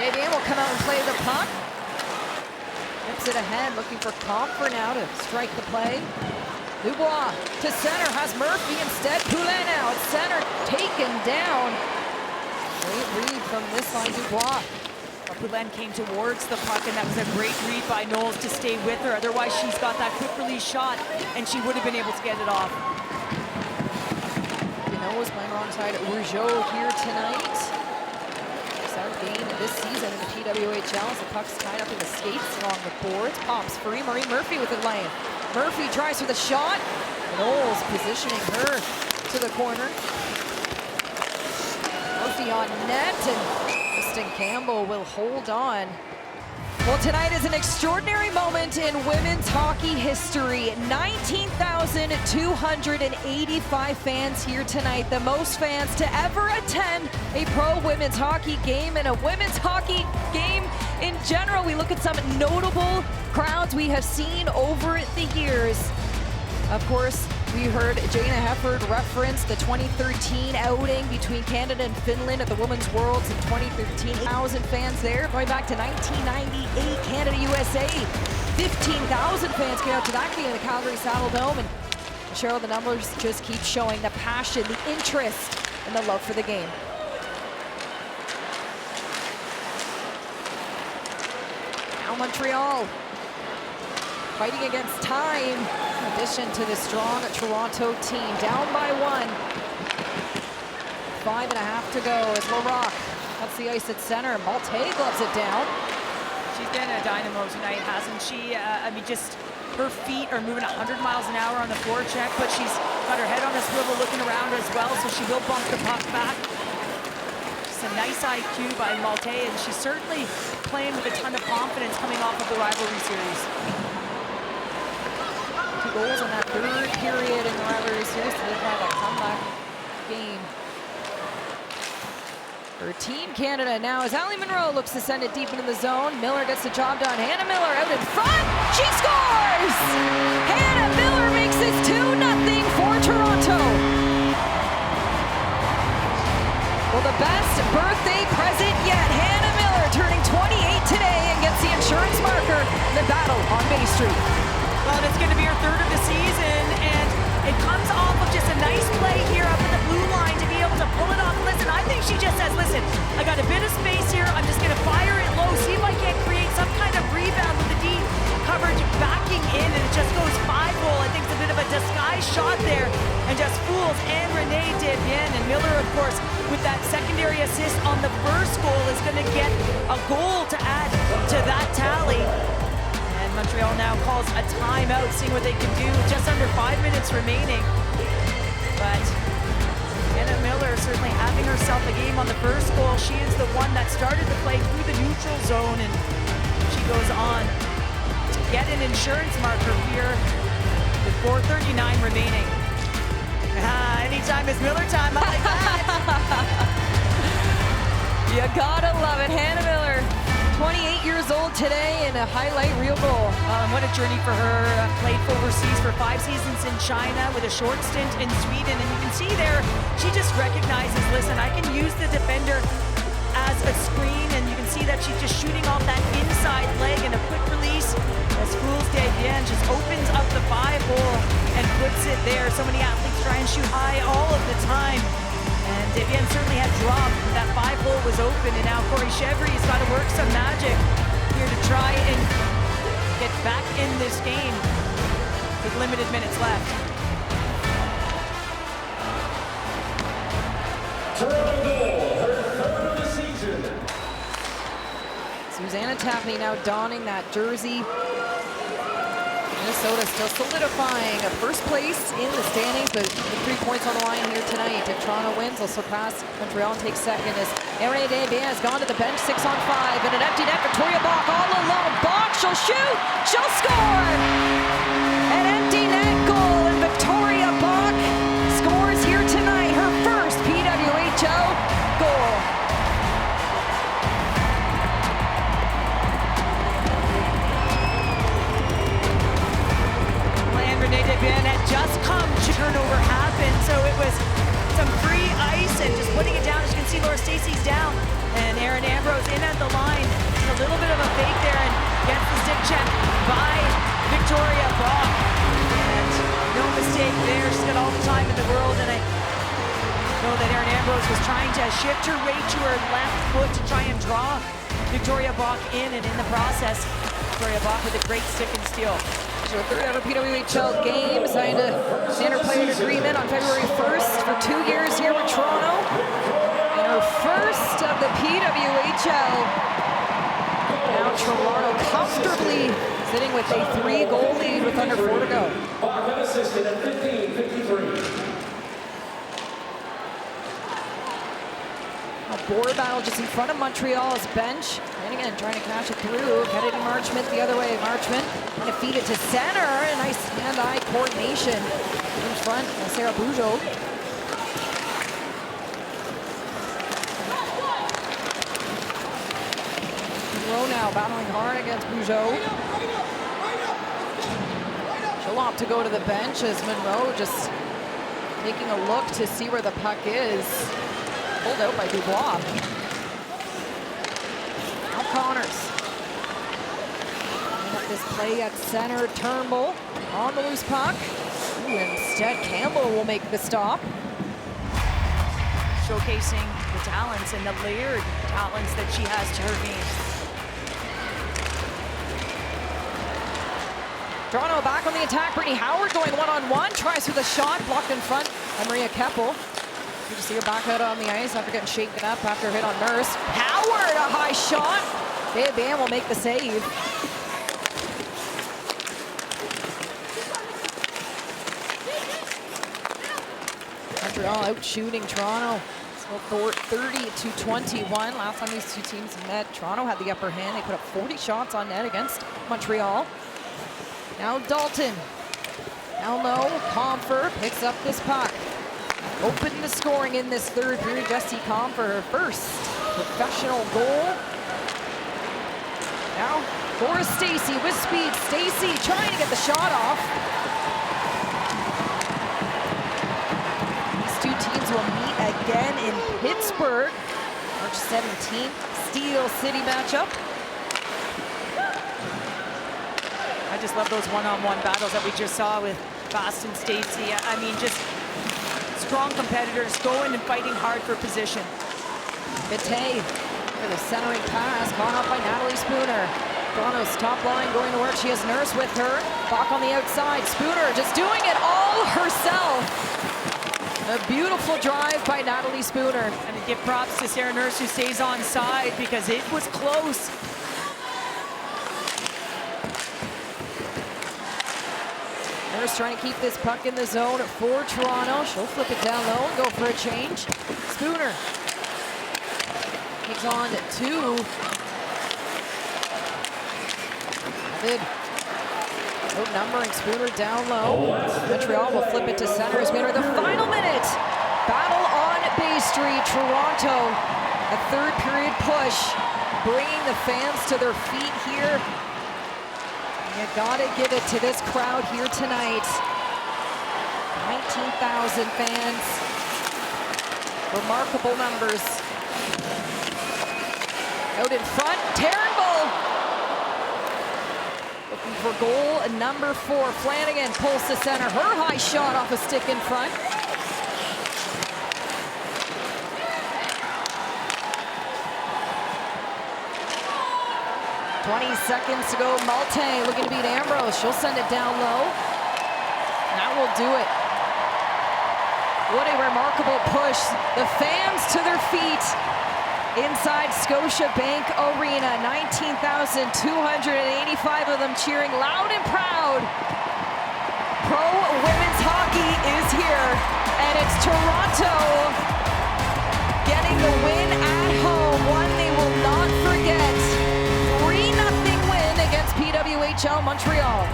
A: Davian will come out and play the puck. Whips it ahead, looking for Comfer now to strike the play. Dubois to center, has Murphy instead. Poulin now at center, taken down. Great read from this line, Dubois.
B: Well, Poulin came towards the puck, and that was a great read by Knowles to stay with her. Otherwise, she's got that quick release shot, and she would have been able to get it off.
A: Knowles playing alongside Rougeau here tonight. Seventh game of this season in the PWHL as the puck's tied up in the skates along the boards. Pops free, Marie Murphy with it lane. Murphy tries for the shot. Knowles positioning her to the corner. Murphy on net, and Kristen Campbell will hold on. Well, tonight is an extraordinary moment in women's hockey history. 19,285 fans here tonight, the most fans to ever attend a pro women's hockey game and a women's hockey game in general. We look at some notable crowds we have seen over the years. Of course, we heard Jana Hefford reference the 2013 outing between Canada and Finland at the Women's Worlds in 2013. 1,000 fans there. Going back to 1998, Canada, USA. 15,000 fans came out to that game in the Calgary Saddle Dome. And Cheryl, the numbers just keep showing the passion, the interest, and the love for the game. Now Montreal fighting against time, in addition to the strong Toronto team. Down by 1. 5.5 to go as LaRock cuts the ice at center. Malte gloves it down.
B: She's been a dynamo tonight, hasn't she? I mean, just her feet are moving 100 miles an hour on the forecheck, but she's got her head on a swivel looking around as well, so she will bump the puck back. Just a nice IQ by Malte, and she's certainly playing with a ton of confidence coming off of the rivalry series.
A: 2 goals in that third period in the rivalry series to have a comeback game for Team Canada. Now as Allie Monroe looks to send it deep into the zone, Miller gets the job done. Hannah Miller out in front, she scores! Hannah Miller makes this 2-0 for Toronto. Well, the best birthday present yet. Hannah Miller turning 28 today and gets the insurance marker in the battle on Bay Street.
B: Well, and it's going to be her 3rd of the season, and it comes off of just a nice play here up in the blue line to be able to pull it off. Listen, I think she just says, listen, I got a bit of space here. I'm just going to fire it low, see if I can't create some kind of rebound with the D coverage backing in, and it just goes 5-hole. I think it's a bit of a disguised shot there and just fools and Renee Desbiens. And Miller, of course, with that secondary assist on the first goal, is going to get a goal to add to that tally. Montreal now calls a timeout, seeing what they can do. Just under 5 minutes remaining. But Hannah Miller certainly having herself a game on the first goal. She is the one that started the play through the neutral zone, and she goes on to get an insurance marker here with 4:39 remaining. Anytime is Miller time. I like that.
A: You gotta love it. Hannah Miller, 28 years old today, and a highlight reel goal.
B: What a journey for her. Played overseas for 5 seasons in China with a short stint in Sweden. And you can see there, she just recognizes, listen, I can use the defender as a screen. And you can see that she's just shooting off that inside leg in a quick release. As Fools Desbiens just opens up the 5-hole and puts it there. So many athletes try and shoot high all of the time. And Desbiens certainly had dropped. That 5-hole was open, and now Corey Chevry's got to work some magic here to try and get back in this game with limited minutes left.
H: Toronto, her 3rd of the season.
A: Susanna Tapney now donning that jersey. Minnesota still solidifying a first place in the standings, but with 3 points on the line here tonight. If Toronto wins, they'll surpass Montreal and take second as Erin Desbiens has gone to the bench, 6 on 5, and an empty net. Victoria Bach all alone. Bach, she'll shoot, she'll score! An empty net goal, and Victoria Bach scores here tonight, her first PWHL goal.
B: Renee Desbiens had just come to turnover happen, so it was some free ice and just putting it down. As you can see, Laura Stacey's down, and Erin Ambrose in at the line. Just a little bit of a fake there, and gets the stick check by Victoria Bach. And no mistake there. She's got all the time in the world, and I know that Erin Ambrose was trying to shift her weight to her left foot to try and draw Victoria Bach in, and in the process, Victoria Bach with a great stick and steal.
A: Her 3rd ever PWHL game, signed a standard player agreement on February 1st for 2 years here with Toronto. And her first of the PWHL. Now Toronto comfortably sitting with a 3-goal lead with under 4 to go.
H: Bach assisted at 15:53.
A: A board battle just in front of Montreal's bench. And again, trying to cash it through. Kennedy Marchment the other way. Marchment going to feed it to center. A nice hand-eye coordination in front of Sarah Bugeaud. Monroe now battling hard against Bugeaud. She'll opt to go to the bench as Monroe just taking a look to see where the puck is. Pulled out by Dubois. Now Connors. Clean up this play at center. Turnbull on the loose puck. Instead, Campbell will make the stop.
B: Showcasing the talents and the layered talents that she has to her game.
A: Toronto back on the attack. Brittany Howard going one-on-one. Tries with a shot. Blocked in front by Maria Keppel. You just see her back out on the ice after getting shaken up after a hit on Nurse. Howard, a high shot. Bea Bam will make the save. Montreal out shooting Toronto. So 30-21. Last time these two teams met, Toronto had the upper hand. They put up 40 shots on net against Montreal. Now Dalton. Now low. Comfer picks up this puck. Open the scoring in this third period. Jessie Comfer, her first professional goal. Now for Stacey with speed. Stacey trying to get the shot off. These two teams will meet again in Pittsburgh. March 17th, Steel City matchup.
B: I just love those one-on-one battles that we just saw with Fast and Stacey. I mean, just strong competitors going and fighting hard for position.
A: Bate for the centering pass, caught up by Natalie Spooner. Toronto's top line going to work. She has Nurse with her. Bach on the outside. Spooner just doing it all herself. A beautiful drive by Natalie Spooner.
B: And to give props to Sarah Nurse, who stays on side because it was close.
A: Nurse trying to keep this puck in the zone for Toronto. She'll flip it down low and go for a change. Spooner takes on two. Avid outnumbering Spooner down low. Montreal will flip it to center as we enter the final minute. Battle on Bay Street. Toronto, a third period push, bringing the fans to their feet here. You gotta give it to this crowd here tonight. 19,000 fans. Remarkable numbers. Out in front, Turnbull. Looking for goal number 4. Flanagan pulls to center. Her high shot off a stick in front. $20 seconds to go. Malte looking to beat Ambrose. She'll send it down low. That will do it. What a remarkable push. The fans to their feet inside Scotiabank Arena. 19,285 of them cheering loud and proud. Pro women's hockey is here, and it's Toronto getting the win at home. One they will not forget. 3-0 win against PWHL Montreal.